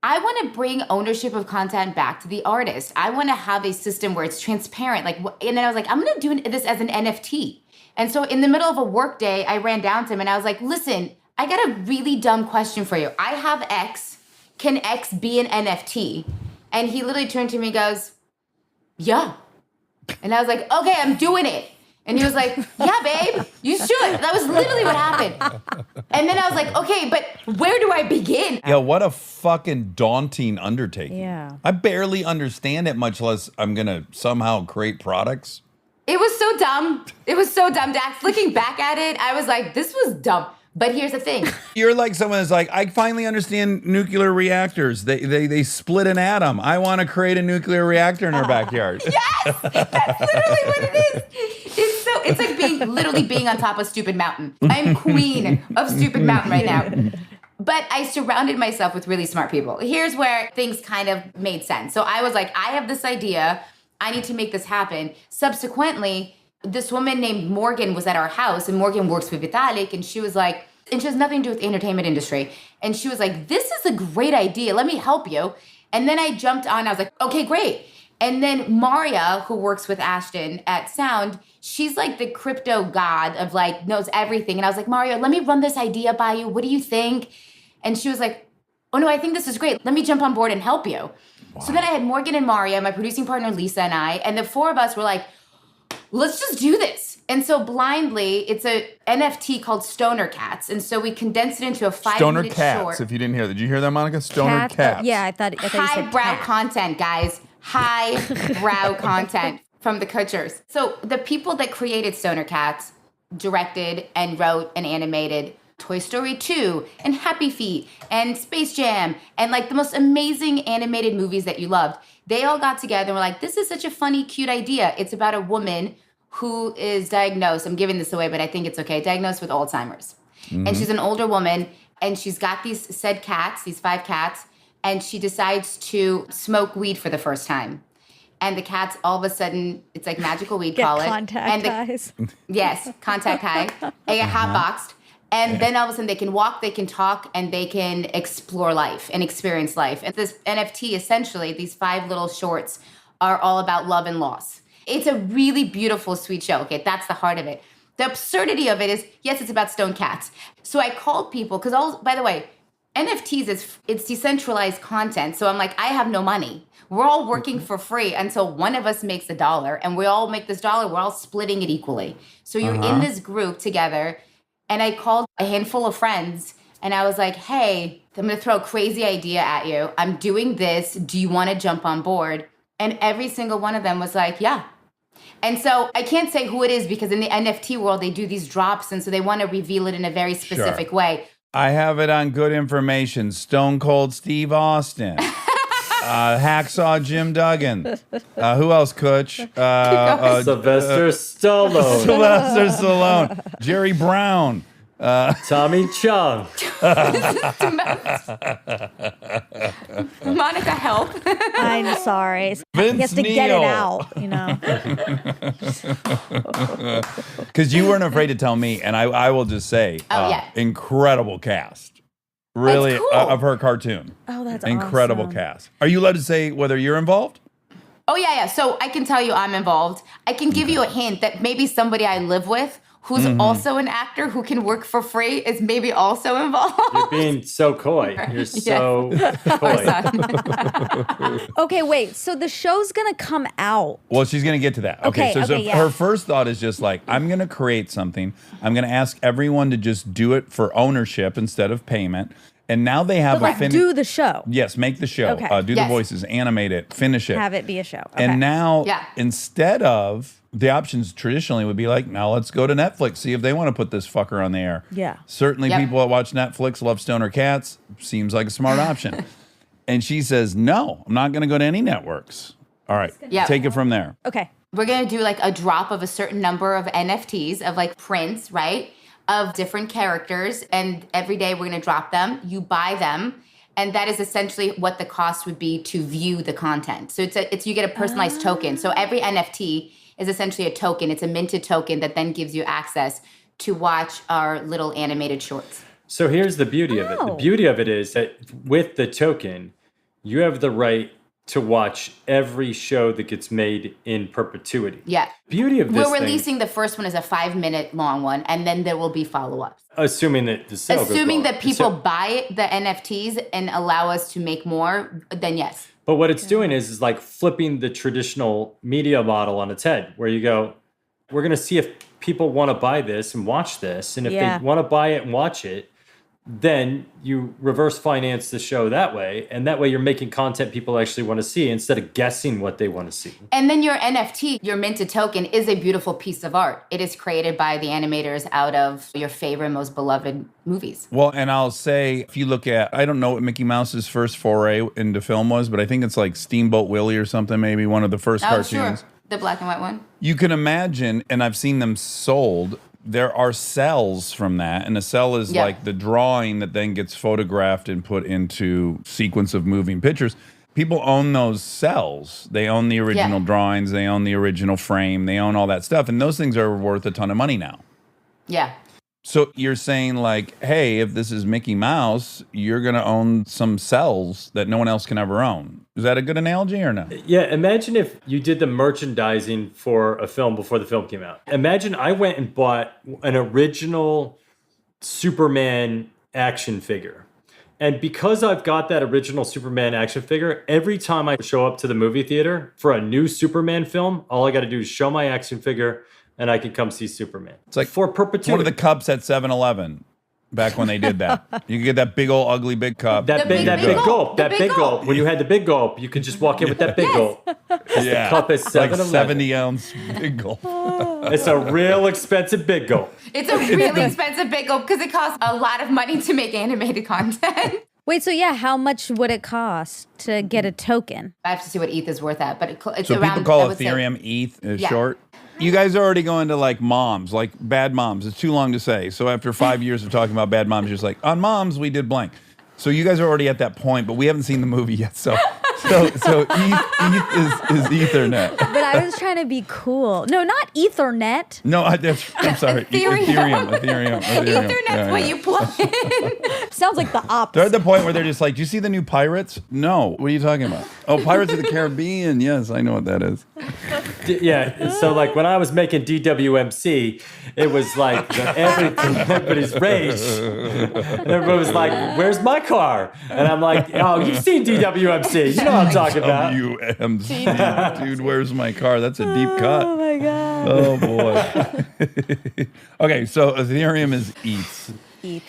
I want to bring ownership of content back to the artist. I want to have a system where it's transparent. And then I was like, I'm going to do this as an NFT. And so in the middle of a work day, I ran down to him and I was like, listen, I got a really dumb question for you. I have X. Can X be an NFT? And he literally turned to me and goes, yeah. And I was like, okay, I'm doing it. And he was like, yeah, babe, you should. That was literally what happened. And then I was like, okay, but where do I begin? Yeah, what a fucking daunting undertaking. Yeah. I barely understand it, much less I'm going to somehow create products. It was so dumb. It was so dumb, Dax. Looking back at it, I was like, this was dumb. But here's the thing. You're like someone that's like, I finally understand nuclear reactors. They split an atom. I want to create a nuclear reactor in our backyard. Yes, that's literally what it is. It's like literally being on top of Stupid Mountain. I'm queen of Stupid Mountain right now. But I surrounded myself with really smart people. Here's where things kind of made sense. So I was like, I have this idea. I need to make this happen. Subsequently, this woman named Morgan was at our house, and Morgan works with Vitalik, and she was like, and she has nothing to do with the entertainment industry. And she was like, this is a great idea. Let me help you. And then I jumped on. I was like, okay, great. And then Maria, who works with Ashton at Sound, she's like the crypto god of like knows everything. And I was like, Maria, let me run this idea by you. What do you think? And she was like, oh no, I think this is great. Let me jump on board and help you. Wow. So then I had Morgan and Maria, my producing partner Lisa and I, and the four of us were like, let's just do this. And so blindly, it's a NFT called Stoner Cats. And so we condensed it into a 5-minute Stoner short. Cats, if you didn't hear that. Did you hear that, Monica? Stoner Cats. Yeah, I thought you said Highbrow cat. content, guys. Highbrow content from the Kutchers. So the people that created Stoner Cats directed and wrote and animated Toy Story 2 and Happy Feet and Space Jam and like the most amazing animated movies that you loved. They all got together and were like, this is such a funny, cute idea. It's about a woman who is diagnosed, I'm giving this away, but I think it's okay, diagnosed with Alzheimer's. Mm-hmm. And she's an older woman and she's got these said cats, these 5 cats, and she decides to smoke weed for the first time. And the cats, all of a sudden, it's like magical weed, Get call it. contact eyes. Yes, contact high. They get hotboxed. And then all of a sudden they can walk, they can talk, and they can explore life and experience life. And this NFT, essentially, these 5 little shorts are all about love and loss. It's a really beautiful, sweet show. Okay, that's the heart of it. The absurdity of it is, yes, it's about stone cats. So I called people, because by the way, NFTs, it's decentralized content. So I'm like, I have no money. We're all working for free until one of us makes $1. And we all make this $1. We're all splitting it equally. So you're in this group together. And I called a handful of friends and I was like, hey, I'm going to throw a crazy idea at you. I'm doing this. Do you want to jump on board? And every single one of them was like, yeah. And so I can't say who it is because in the NFT world, they do these drops. And so they want to reveal it in a very specific way. I have it on good information. Stone Cold Steve Austin. Hacksaw Jim Duggan. Who else, Kutch? Sylvester Stallone. Sylvester Stallone. Jerry Brown. Tommy Chung. Monica, help. I'm sorry. Vince He has to get it Neil. out, you know. Because you weren't afraid to tell me, and I will just say, yeah. incredible cast. Really, cool. of her cartoon. Oh, that's incredible awesome. cast. Are you allowed to say whether you're involved? Oh, yeah. So I can tell you I'm involved. I can give you a hint that maybe somebody I live with who's also an actor who can work for free is maybe also involved. You're being so coy. You're so coy. Okay, wait. So the show's going to come out. Well, she's going to get to that. Okay, so yeah. her first thought is just like, I'm going to create something. I'm going to ask everyone to just do it for ownership instead of payment. And now they have But do the show. Yes, make the show. Okay. Do the voices, animate it, finish it. Have it be a show. Okay. And now, Yeah. instead of the options traditionally would be like, now let's go to Netflix, see if they want to put this fucker on the air. Yeah. Certainly Yep. people that watch Netflix love Stoner Cats. Seems like a smart option. And she says, no, I'm not going to go to any networks. All right, Yeah. take it from there. Okay. We're going to do like a drop of a certain number of NFTs of like prints, right? Of different characters. And every day we're going to drop them. You buy them. And that is essentially what the cost would be to view the content. So it's you get a personalized token. So every NFT is essentially a token. It's a minted token that then gives you access to watch our little animated shorts. So here's the beauty of it. The beauty of it is that with the token, you have the right to watch every show that gets made in perpetuity. Yeah. Beauty of this We're thing, releasing the first one as a 5-minute long one, and then there will be follow-ups. assuming that the sale goes Assuming well. that people So- buy the NFTs and allow us to make more, then yes. But what it's doing is like flipping the traditional media model on its head, where you go, we're going to see if people want to buy this and watch this. And if Yeah. they want to buy it and watch it, then you reverse finance the show that way. And that way you're making content people actually want to see instead of guessing what they want to see. And then your NFT, your minted token, is a beautiful piece of art. It is created by the animators out of your favorite, most beloved movies. Well, and I'll say, if you look at, I don't know what Mickey Mouse's first foray into film was, but I think it's like Steamboat Willie or something, maybe one of the first cartoons. Sure. The black and white one. You can imagine, and I've seen them sold, there are cells from that, and a cell is Yeah. like the drawing that then gets photographed and put into sequence of moving pictures. People own those cells. They own the original Yeah. drawings, they own the original frame, they own all that stuff, and those things are worth a ton of money now. Yeah. So you're saying like, hey, if this is Mickey Mouse, you're going to own some cells that no one else can ever own. Is that a good analogy or no? Yeah, imagine if you did the merchandising for a film before the film came out. Imagine I went and bought an original Superman action figure. And because I've got that original Superman action figure, every time I show up to the movie theater for a new Superman film, all I got to do is show my action figure and I can come see Superman. It's like for perpetuity. one of the cups at 7-Eleven back when they did that. You could get that big old ugly big cup. That big gulp. That big gulp. When you had the big gulp, you could just walk in with that big gulp. Yeah. The cup is like 7-Eleven. 70-ounce big gulp. It's a real expensive big gulp. It's a really expensive big gulp because it costs a lot of money to make animated content. Wait, so yeah, how much would it cost to get a token? I have to see what ETH is worth at, but it's So around. people call I would say- Ethereum ETH is Yeah. short. You guys are already going to like moms, like bad moms. It's too long to say. So after 5 years of talking about bad moms, you're just like, on moms, we did blank. So you guys are already at that point, but we haven't seen the movie yet. So ETH is Ethernet. But I was trying to be cool. No, not Ethernet. No, I'm sorry. Ethereum. Ethereum. Ethernet's Yeah, what yeah. you plug in. Sounds like the They're opposite. at the point where they're just like, do you see the new Pirates? No. What are you talking about? Oh, Pirates of the Caribbean. Yes, I know what that is. Yeah, so like when I was making DWMC, it was like everybody's rage. Everyone was like, "Where's my car?" And I'm like, "Oh, you've seen DWMC. You know what I'm talking about." WMC. Dude, where's my car? That's a deep cut. Oh my God. Oh, boy. Okay, so Ethereum is ETH.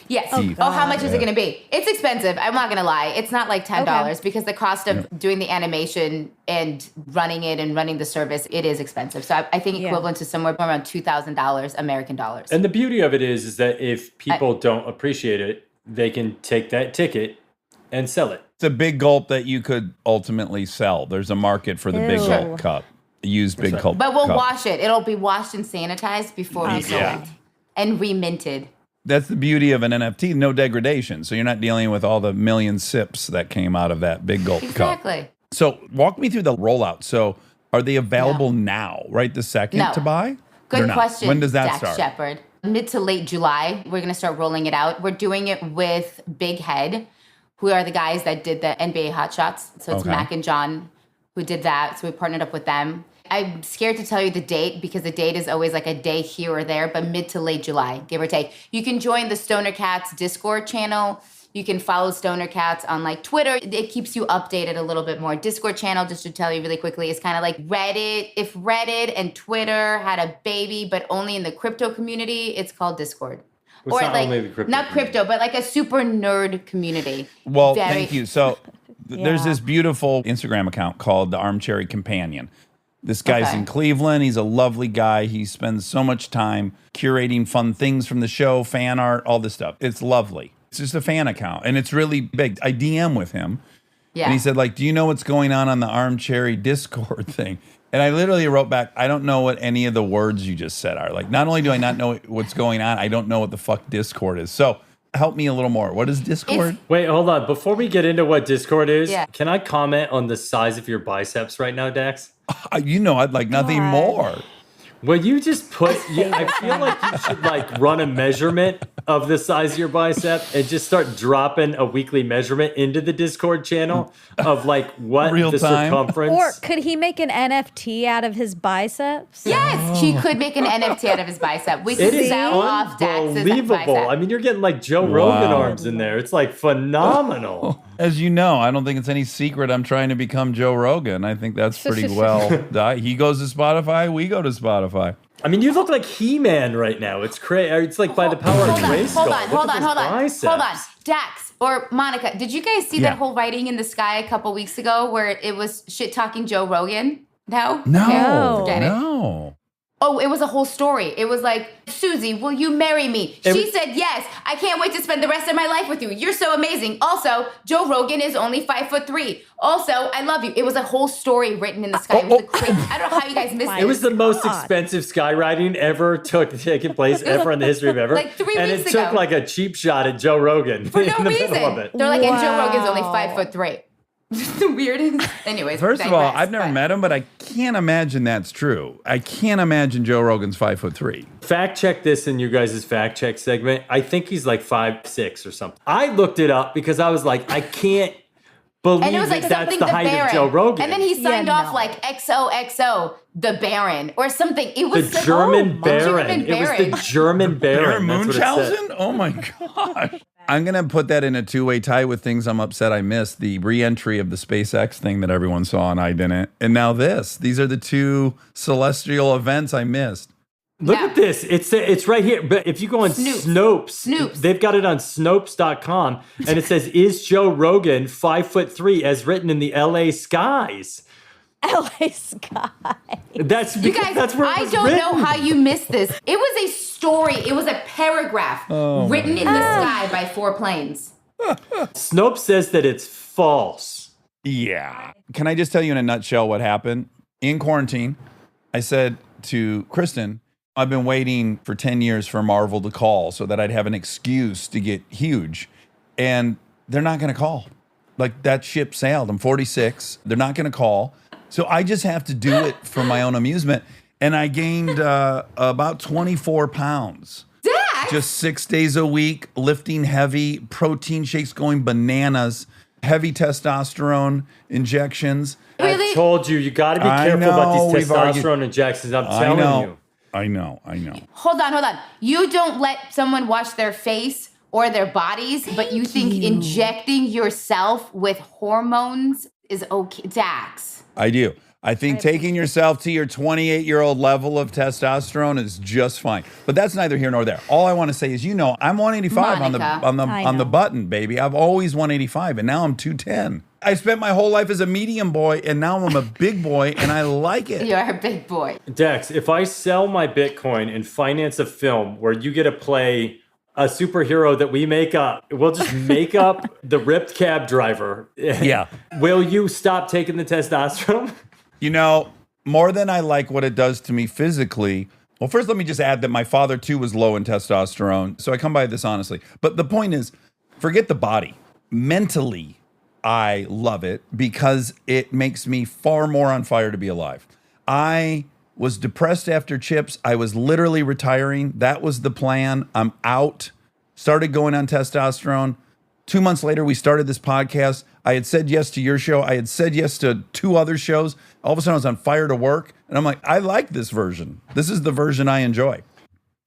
Yes. Oh, Oh, how much is it going to be? It's expensive. I'm not going to lie. It's not like $10 because the cost of doing the animation and running it and running the service, it is expensive. So I think equivalent to somewhere around $2,000 American dollars. And the beauty of it is that if people don't appreciate it, they can take that ticket and sell it. It's a big gulp that you could ultimately sell. There's a market for the big Ew. gulp cup. A used big gulp But we'll cup. wash it. It'll be washed and sanitized before we sell Yeah. it and reminted. That's the beauty of an NFT, no degradation. So you're not dealing with all the million sips that came out of that big gulp cup. Exactly. So walk me through the rollout. So are they available now, right this second No. to buy? Good They're not. question. When does that Dax start? Shepard. Mid to late July, we're going to start rolling it out. We're doing it with Big Head, who are the guys that did the NBA Hot Shots. So it's Okay. Mac and John who did that. So we partnered up with them. I'm scared to tell you the date because the date is always like a day here or there, but mid to late July, give or take. You can join the Stoner Cats Discord channel. You can follow Stoner Cats on like Twitter. It keeps you updated a little bit more. Discord channel, just to tell you really quickly, is kind of like Reddit. If Reddit and Twitter had a baby, but only in the crypto community, it's called Discord. Well, it's not only the crypto not crypto, but like a super nerd community. Well, Very- thank you. So there's Yeah. this beautiful Instagram account called the Armchair Companion. This guy's Okay. in Cleveland. He's a lovely guy. He spends so much time curating fun things from the show, fan art, all this stuff. It's lovely. It's just a fan account, and it's really big. I DM with him, Yeah. and he said, like, do you know what's going on the Armchair Discord thing? And I literally wrote back, I don't know what any of the words you just said are. Like, not only do I not know what's going on, I don't know what the fuck Discord is. So help me a little more. What is Discord? Wait, hold on. Before we get into what Discord is, Yeah. can I comment on the size of your biceps right now, Dax? You know, I'd like nothing God. more. Well, you just put, I feel like you should like run a measurement of the size of your bicep and just start dropping a weekly measurement into the Discord channel of like what Real the time. circumference. Or could he make an NFT out of his biceps? Yes, he could make an NFT out of his bicep. We could It is sell off Dax's unbelievable. bicep. I mean, you're getting like Joe Rogan Wow. arms in there. It's like phenomenal. As you know, I don't think it's any secret I'm trying to become Joe Rogan. I think that's pretty well done. He goes to Spotify, we go to Spotify. I mean, you look like He-Man right now. It's crazy. It's like by the power of Grayskull. Hold Look at on. those biceps. Hold on. Dax or Monica, did you guys see Yeah. that whole writing in the sky a couple weeks ago where it was shit talking Joe Rogan? No? No, No. Forget it. no. Oh, it was a whole story. It was like, Susie, will you marry me? She said yes. I can't wait to spend the rest of my life with you. You're so amazing. Also, Joe Rogan is only 5'3". Also, I love you. It was a whole story written in the sky. It was the crazy. I don't know how you guys missed It was the most God. expensive skywriting ever taken place ever in the history of ever. Like 3 and weeks it took ago. like a cheap shot at Joe Rogan For in no the middle of reason. it. They're like, and Joe Rogan's only Wow. 5'3". The weirdest. Anyways. First of all, digress, I've never but- met him, but I can't imagine that's true. I can't imagine Joe Rogan's 5'3". Fact check this in you guys' fact check segment. I think he's like 5'6" or something. I looked it up because I was like, I can't believe And it was like that that's something the height Baron. of Joe Rogan. And then he signed Yeah, off no. like XOXO, the Baron, or something. It was the like, German the Baron. German It was Baron. the German Baron Baron. That's what it said. Munchausen? Oh my gosh. I'm going to put that in a two-way tie with things I'm upset I missed. The re-entry of the SpaceX thing that everyone saw and I didn't. And now this. These are the two celestial events I missed. Look Yeah. at this. It's right here. But if you go on Snopes, they've got it on Snopes.com, and it says, "Is Joe Rogan 5'3" as written in the LA skies?" LA Sky. That's You because guys, that's where it I was don't written. know how you missed this. It was a story. It was a paragraph written in the sky by 4 planes. Snopes says that it's false. Yeah. Can I just tell you in a nutshell what happened? In quarantine, I said to Kristen, I've been waiting for 10 years for Marvel to call so that I'd have an excuse to get huge. And they're not going to call. Like, that ship sailed. I'm 46. They're not going to call. So I just have to do it for my own amusement. And I gained about 24 pounds. Dax! Just 6 days a week, lifting heavy, protein shakes going bananas, heavy testosterone injections. Really? I told you got to be I careful know, about these we've argued- testosterone injections. I'm I telling know. you. I know. Hold on. You don't let someone wash their face or their bodies, but you think injecting yourself with hormones is okay. Dax. I do. I think taking yourself to your 28-year-old level of testosterone is just fine. But that's neither here nor there. All I want to say is, I'm 185 Monica. on the button, baby. I've always 185, and now I'm 210. I spent my whole life as a medium boy, and now I'm a big boy, and I like it. You're a big boy. Dex, if I sell my Bitcoin and finance a film where you get to play a superhero that we make up, we'll just make up the ripped cab driver. Yeah. Will you stop taking the testosterone? More than I like what it does to me physically. Well, first, let me just add that my father, too, was low in testosterone. So I come by this honestly. But the point is, forget the body. Mentally, I love it because it makes me far more on fire to be alive. I was depressed after Chips. I was literally retiring. That was the plan. I'm out. Started going on testosterone. 2 months later, we started this podcast. I had said yes to your show. I had said yes to 2 other shows. All of a sudden, I was on fire to work. And I'm like, I like this version. This is the version I enjoy.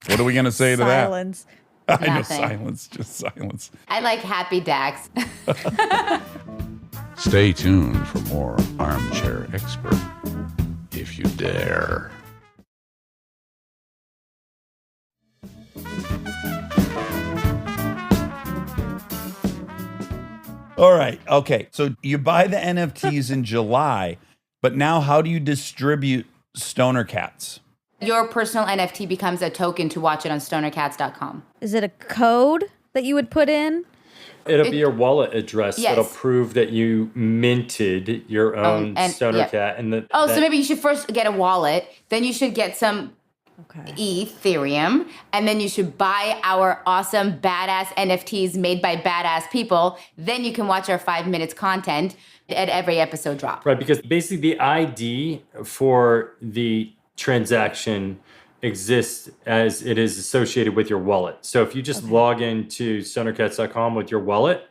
What are we going to say to that? Silence. I know, Nothing. silence, just silence. I like happy Dax. Stay tuned for more Armchair Expert, if you dare. All right. Okay. So you buy the NFTs in July, but now how do you distribute Stoner Cats? Your personal NFT becomes a token to watch it on stonercats.com. Is it a code that you would put in? It'll be your wallet address Yes. that'll prove that you minted your own and- Stoner yeah. Cat. And So maybe you should first get a wallet, then you should get some Ethereum, and then you should buy our awesome badass NFTs made by badass people. Then you can watch our 5 minutes content at every episode drop. Right, because basically the ID for the transaction exists as it is associated with your wallet. So if you just log into stonercats.com with your wallet,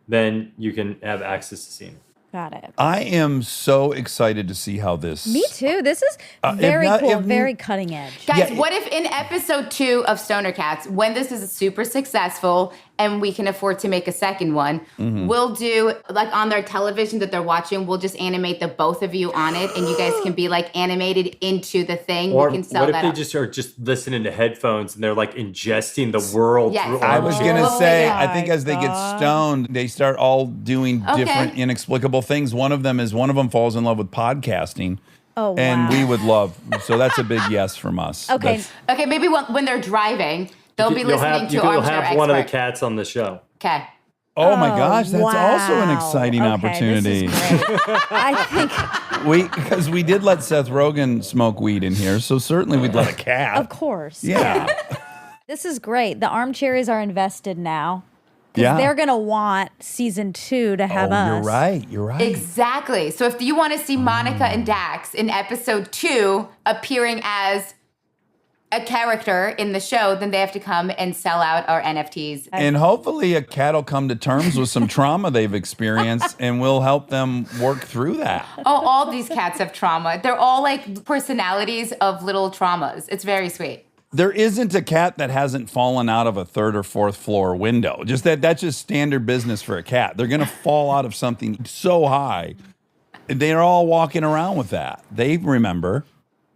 then you can have access to seeing it. Got it. I am so excited to see how this. Me too. This is if very not- cool, if- very cutting edge. Guys, Yeah. what if in episode 2 of Stoner Cats, when this is super successful and we can afford to make a second one, we'll do, like on their television that they're watching, we'll just animate the both of you on it and you guys can be like animated into the thing. Or we can sell what if that they up. just are just listening to headphones and they're like ingesting the world Yes. through I was Armchair? going to Oh say, my I think as they get stoned, they start all doing different inexplicable things. One of them falls in love with podcasting. Oh, And wow. we would love. So that's a big yes from us. Okay. That's- Okay, maybe when they're driving, they'll be You'll listening have, to you'll Armchair have Expert. one of the cats on the show. Okay. oh my gosh, that's also an wow. exciting Okay, opportunity. This is great. I think, Because we did let Seth Rogen smoke weed in here, so certainly we'd let a cat. of course. Yeah. This is great. The armchairs are invested now. Yeah. They're going to want season 2 to have us. You're right. You're right. Exactly. So if you want to see Monica and Dax in episode 2 appearing as a character in the show, then they have to come and sell out our NFTs. And hopefully a cat will come to terms with some trauma they've experienced and we'll help them work through that. Oh, all these cats have trauma. They're all like personalities of little traumas. It's very sweet. There isn't a cat that hasn't fallen out of a 3rd or 4th floor window. Just that's just standard business for a cat. They're going to fall out of something so high. They're all walking around with that. They remember.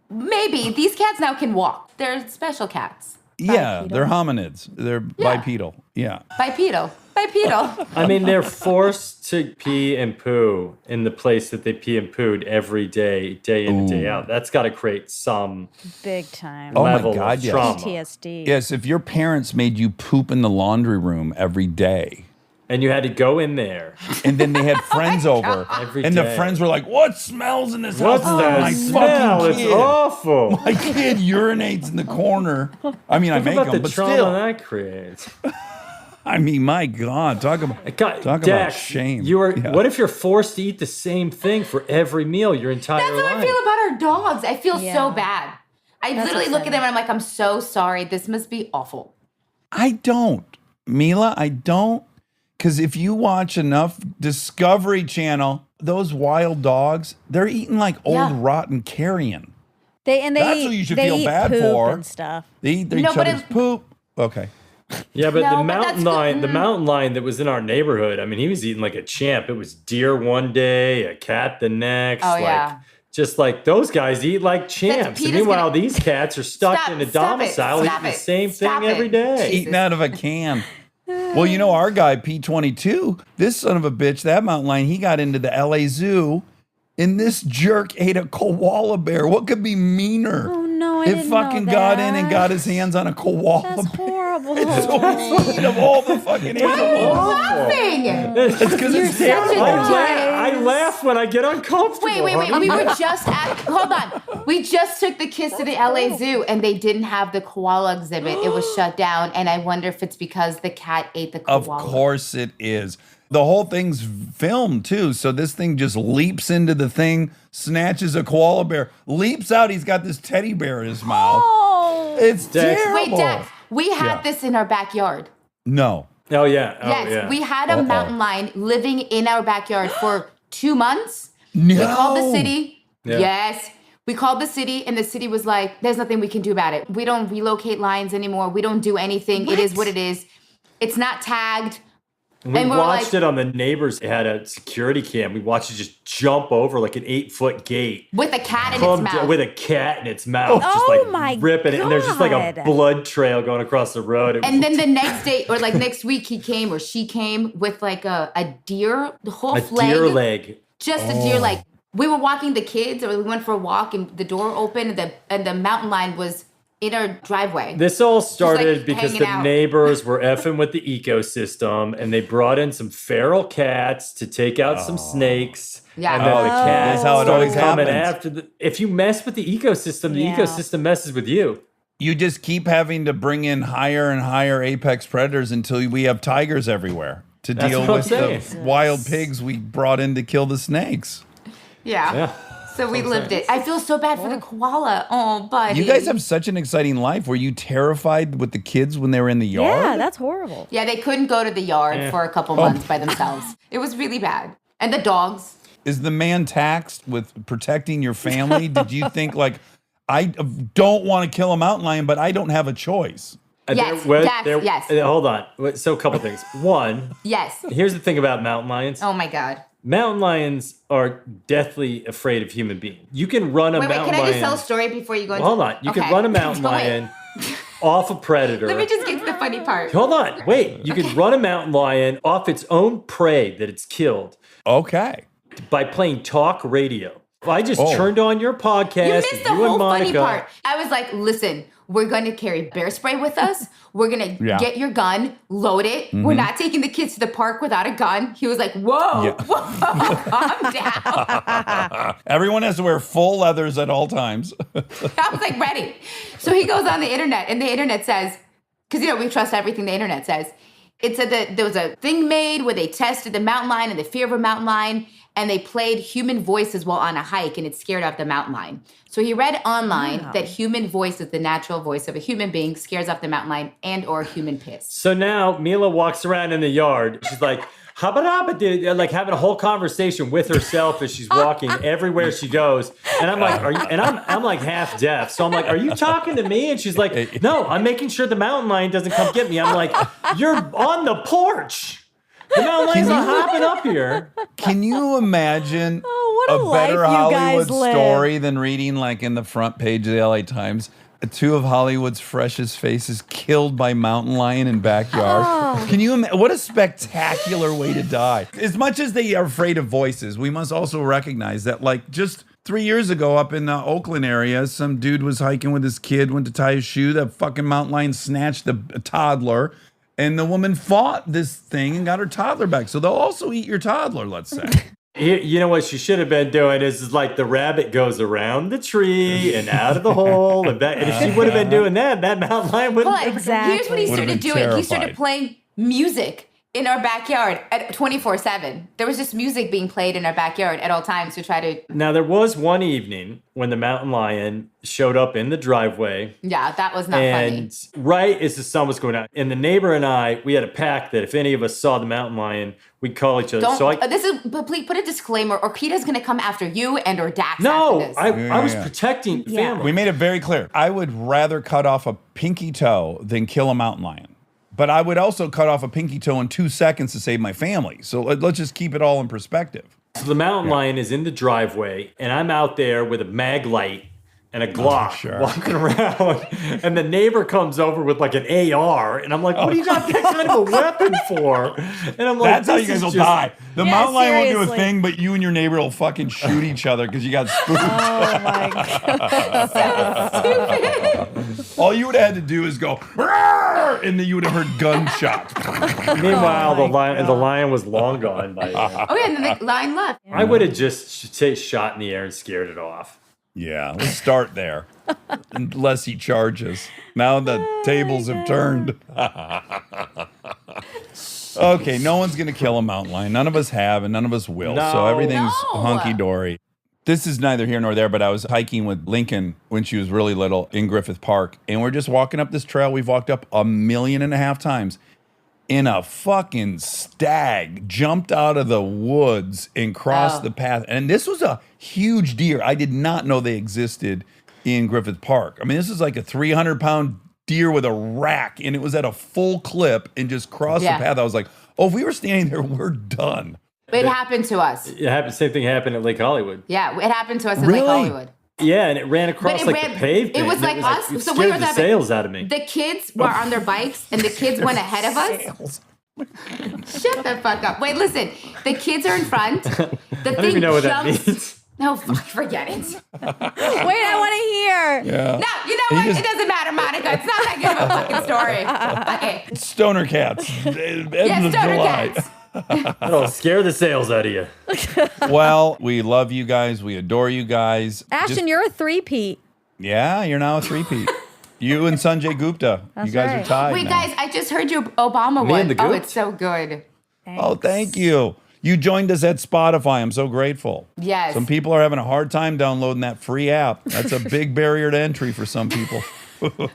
Maybe. These cats now can walk. They're special cats. Yeah, they're hominids. They're bipedal. Yeah. Bipedal. Bipedal. I mean, they're forced to pee and poo in the place that they pee and pooed every day, day in and day out. That's got to create some Big time. Oh my level God, of yes. trauma. PTSD. Yes, if your parents made you poop in the laundry room every day, And you had to go in there. and then they had friends over, Every and the day. friends were like, "What smells in this What's house?" that My smell? fucking It's kid. awful. My kid urinates in the corner. I mean, I Think make about them, the but trauma still. that creates. I mean, my God, talk about Dax, shame. You are. Yeah. What if you're forced to eat the same thing for every meal your entire That's life? how I feel about our dogs. I feel Yeah. so bad. I That's literally look at upsetting. them and I'm like, I'm so sorry. This must be awful. I don't, Mila. I don't, because if you watch enough Discovery Channel, those wild dogs, they're eating like old Yeah. rotten carrion. That's That's what you should feel eat bad poop for. and stuff. They eat No, each but other's poop. Okay. Yeah, but No, the but mountain that's lion, the good. mountain lion that was in our neighborhood, I mean, he was eating like a champ. It was deer one day, a cat the next. Oh, like, yeah. Just like those guys eat like champs. And Peter's meanwhile, gonna- these cats are stuck Stop, in a stop it, domicile stop eating the it, same stop thing it. every day. Jesus. Eating out of a can. Well, you know, our guy, P22, this son of a bitch, that mountain lion, he got into the LA Zoo, and this jerk ate a koala bear. What could be meaner? Oh, no, I It didn't fucking know got in and that. got his hands on a koala That's bear. horrible. So funny of all the fucking animals. Laughing. It's because it's such a terrible. I laugh when I get uncomfortable. Wait. honey. We were just at, hold on. We just took the kids to the LA Zoo and they didn't have the koala exhibit. It was shut down. And I wonder if it's because the cat ate the Of koala. course it is. The whole thing's filmed too. So this thing just leaps into the thing, snatches a koala bear, leaps out. He's got this teddy bear in his mouth. Oh, It's Dax- terrible. Wait, Dax, we had Yeah. this in our backyard. No. Oh, yeah. Oh, Yes, yeah. we had a mountain lion living in our backyard for 2 months. No. We called the city. Yeah. Yes. We called the city, and the city was like, there's nothing we can do about it. We don't relocate lions anymore. We don't do anything. It is what it is. It's not tagged. We and we're watched like- it on the neighbors. It had a security cam. We watched it just jump over like an 8-foot gate. With a cat in its Come mouth. with a cat in its mouth, just Oh like my ripping it, and there's just like a God. blood trail going across the road. It And was then the next day, or like next week, he came or she came with like a deer, the whole a leg. deer leg. Just a deer leg. We were walking the kids, or we went for a walk, and the door opened, and the mountain lion was in our driveway. This all started like, because hanging the out. neighbors were effing with the ecosystem, and they brought in some feral cats to take out some snakes. Yeah. And then the Oh, cats that's how it started always coming happens. after the. If you mess with the ecosystem Yeah. messes with you. You just keep having to bring in higher and higher apex predators until we have tigers everywhere to That's deal what I'm with the saying. wild pigs we brought in to kill the snakes. Yeah. Yeah. So we lived it. I feel so bad for the koala. Oh, buddy. You guys have such an exciting life. Were you terrified with the kids when they were in the yard? yeah, that's horrible. Yeah, they couldn't go to the yard for a couple months by themselves. It was really bad. And the dogs. Is the man taxed with protecting your family? Did you think like, I don't want to kill a mountain lion, but I don't have a choice? Yes, yes. Hold on. So a couple things. One, Yes. here's the thing about mountain lions. Oh my God. Mountain lions are deathly afraid of human beings. You can run a Wait, mountain can I lion. just tell a story before you go into Hold on. You can run a mountain Wait. lion off a predator. Let me just get to the funny part. Hold on. Wait. You can run a mountain lion off its own prey that it's killed Okay. by playing talk radio. I just Oh. turned on your podcast. You missed the you whole and funny Monica. part. I was like, listen, we're going to carry bear spray with us. We're going to Yeah. get your gun, load it. We're not taking the kids to the park without a gun. He was like, whoa, Yeah. whoa, calm down. Everyone has to wear full leathers at all times. I was like, ready. So he goes on the internet, and the internet says, because, we trust everything the internet says. It said that there was a thing made where they tested the mountain lion and the fear of a mountain lion, and they played human voices while on a hike, and it scared off the mountain lion. So he read online that human voice is the natural voice of a human being, scares off the mountain lion and or human piss. So now Mila walks around in the yard. She's like, like having a whole conversation with herself as she's walking everywhere she goes. And I'm like, I'm like half deaf. So I'm like, are you talking to me? And she's like, no, I'm making sure the mountain lion doesn't come get me. I'm like, you're on the porch. The mountain lion's not hopping up here. Can you imagine what a life better you Hollywood guys live. story than reading like in the front page of the LA Times? Two of Hollywood's freshest faces killed by mountain lion in backyard. Can you imagine? What a spectacular way to die. As much as they are afraid of voices, we must also recognize that like just 3 years ago up in the Oakland area, some dude was hiking with his kid, went to tie his shoe. The fucking mountain lion snatched a toddler. And the woman fought this thing and got her toddler back. So they'll also eat your toddler, let's say. You know what she should have been doing is like the rabbit goes around the tree and out of the hole. And if she would have been doing that mountain lion wouldn't But have Exactly. here's what he Would've started been doing. He started terrified. playing music in our backyard at 24/7. There was just music being played in our backyard at all times to try to. Now, there was one evening when the mountain lion showed up in the driveway. Yeah, that was not And funny. right as the sun was going out, and the neighbor and I, we had a pact that if any of us saw the mountain lion, we'd call each other. Don't. So This is. But please put a disclaimer, or Peter's going to come after you and or Dax. no, after this. I was Yeah. protecting family. We made it very clear. I would rather cut off a pinky toe than kill a mountain lion. But I would also cut off a pinky toe in 2 seconds to save my family. So let's just keep it all in perspective. So the mountain lion is in the driveway, and I'm out there with a mag light and a Glock sure. walking around, and the neighbor comes over with like an AR, and I'm like, "What do you got that kind of a weapon for?" And I'm like, That's how you "This guys will is just- die. The Yeah, mountain lion won't do a seriously. thing, but you and your neighbor will fucking shoot each other because you got spooked. Oh my God. All you would have had to do is go, "Roar!" and then you would have heard gunshots. Meanwhile, the lion was long gone by then. Oh yeah, and then the line left. I would have just shot in the air and scared it off. Yeah, let's start there. Unless he charges. Now the tables have turned. Okay, no one's going to kill a mountain lion. None of us have, and none of us will. So No. everything's No. hunky-dory. This is neither here nor there, but I was hiking with Lincoln when she was really little in Griffith Park, and we're just walking up this trail we've walked up 1.5 million times. And a fucking stag jumped out of the woods and crossed Oh. the path. And this was a huge deer. I did not know they existed in Griffith Park. I mean, this is like a 300-pound deer with a rack, and it was at a full clip and just crossed Yeah. the path. I was like, oh, if we were standing there, we're done. It happened to us. It happened. Same thing happened at Lake Hollywood. Yeah, it happened to us in Really? Lake Hollywood. Yeah, and it ran across But it like ran- the pavement. it was and like us. It So scared we were the that- sails out of me. The kids were on their bikes, and the kids went ahead of us. Shut the fuck up. Wait, listen. The kids are in front. The I don't even know what that means. No, fuck, forget it. Wait, I want to hear. Yeah. No, you know what? just- It doesn't matter, Monica. It's not that good of a fucking story. Okay. Stoner cats. Yes, stoner cats. That'll scare the sails out of you. Well, we love you guys. We adore you guys. Ashton, Just- you're a three-peat. Yeah, you're now a three-peat. You and Sanjay Gupta. That's you guys right. are tied Wait, now. guys, I just heard your Obama Me one. and the Oh, Goops? it's so good. Oh, thank you. You joined us at Spotify. I'm so grateful. Yes. Some people are having a hard time downloading that free app. That's a big barrier to entry for some people.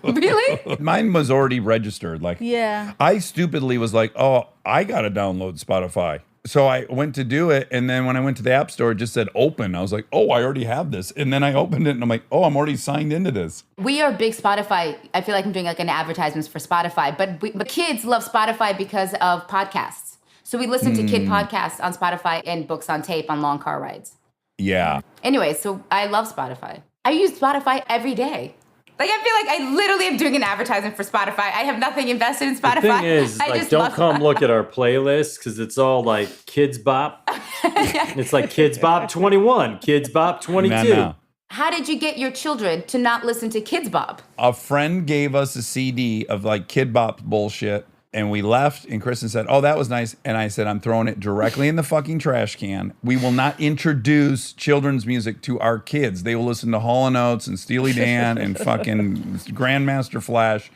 Really? Mine was already registered. Like, Yeah. I stupidly was like, oh, I got to download Spotify. So I went to do it. And then when I went to the App Store, it just said open. I was like, oh, I already have this. And then I opened it and I'm like, oh, I'm already signed into this. We are big Spotify. I feel like I'm doing like an advertisements for Spotify, but kids love Spotify because of podcasts. So we listen to kid podcasts on Spotify and books on tape on long car rides. Yeah. Anyway, so I love Spotify. I use Spotify every day. Like, I feel like I literally am doing an advertisement for Spotify. I have nothing invested in Spotify. The thing is, I like, just don't love come Spotify. look at our playlist because it's all like Kids Bop. It's like Kids Bop 21, Kids Bop 22. No. How did you get your children to not listen to Kids Bop? A friend gave us a CD of like Kid Bop bullshit. And we left, and Kristen said, oh, that was nice. And I said, I'm throwing it directly in the fucking trash can. We will not introduce children's music to our kids. They will listen to Hall & Oates and Steely Dan and fucking Grandmaster Flash.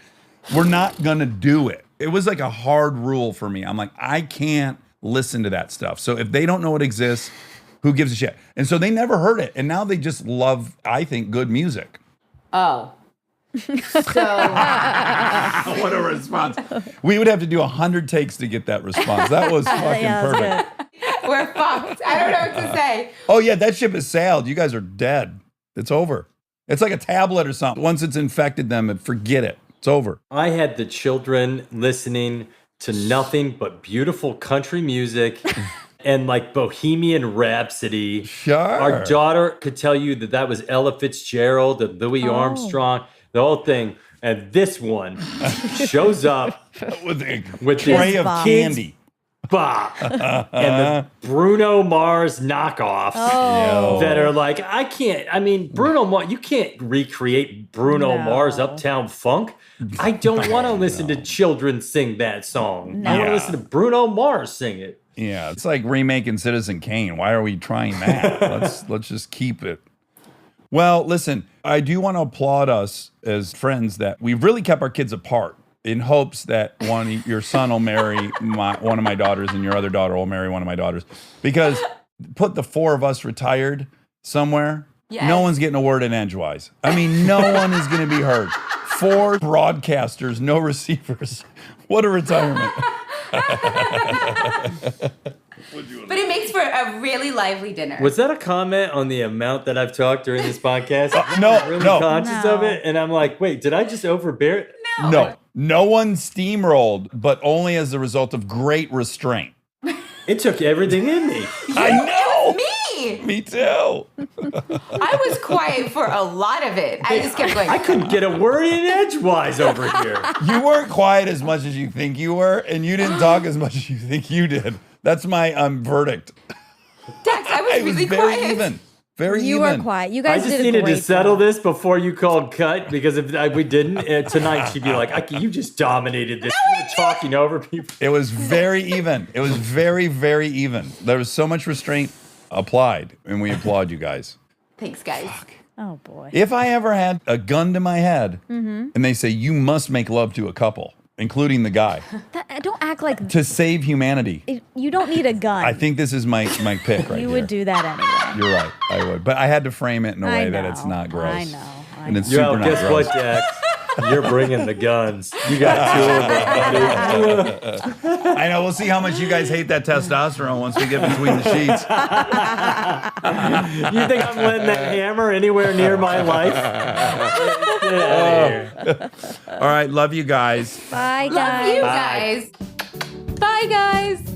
We're not going to do it. It was like a hard rule for me. I'm like, I can't listen to that stuff. So if they don't know it exists, who gives a shit? And so they never heard it. And now they just love, I think, good music. Oh. So What a response. We would have to do 100 takes to get that response. That was fucking Yeah, that's perfect. we're fucked. I don't know what to say. Oh, yeah, that ship has sailed. You guys are dead. It's over. It's like a tablet or something. Once it's infected them, forget it. It's over. I had the children listening to nothing but beautiful country music and like Bohemian Rhapsody. Sure. Our daughter could tell you that was Ella Fitzgerald and Louis Armstrong, the whole thing. And this one shows up With a with tray this of Bob. candy. bop and the Bruno Mars knockoffs that are like, Bruno Mars, you can't recreate Bruno No. Mars Uptown Funk. I don't want to listen to children sing that song. I want Yeah. to listen to Bruno Mars sing it. Yeah, it's like remaking Citizen Kane. Why are we trying that? let's just keep it. Well, listen, I do want to applaud us as friends that we've really kept our kids apart in hopes that your son will marry one of my daughters and your other daughter will marry one of my daughters. Because put the four of us retired somewhere, Yes. no one's getting a word in edgewise. I mean, no one is going to be heard. 4 broadcasters, no receivers. What a retirement. But it makes for a really lively dinner. Was that a comment on the amount that I've talked during this podcast? No, I'm really no. conscious of it. And I'm like, wait, did I just overbear it? No one steamrolled, but only as a result of great restraint. It took everything in me. I know. Me! Me too. I was quiet for a lot of it. I just kept going. I couldn't get a word in edgewise over here. You weren't quiet as much as you think you were, and you didn't talk as much as you think you did. That's my verdict. Dax, I was It was really very quiet. even. Very You even. were quiet. You I guys just did a needed great to settle job. this before you called cut, because if we didn't, tonight she'd be like, you just dominated this. You were talking over people. It was very even. It was very, very even. There was so much restraint applied, and we applaud you guys. Thanks, guys. Oh boy. If I ever had a gun to my head, and they say you must make love to a couple, including the guy, Don't act like to save humanity, you don't need a gun. I think this is my pick right you here. would do that anyway. You're right. I would. But I had to frame it in a way that it's know, not gross. I know. And it's Yo, super not guess gross. what, Dax? You're bringing the guns. You got 2 of them, buddy. I know. We'll see how much you guys hate that testosterone once we get between the sheets. You think I'm letting that hammer anywhere near my life? Get out of here. All right. Love you guys. Bye, Love guys. you guys. Bye, guys.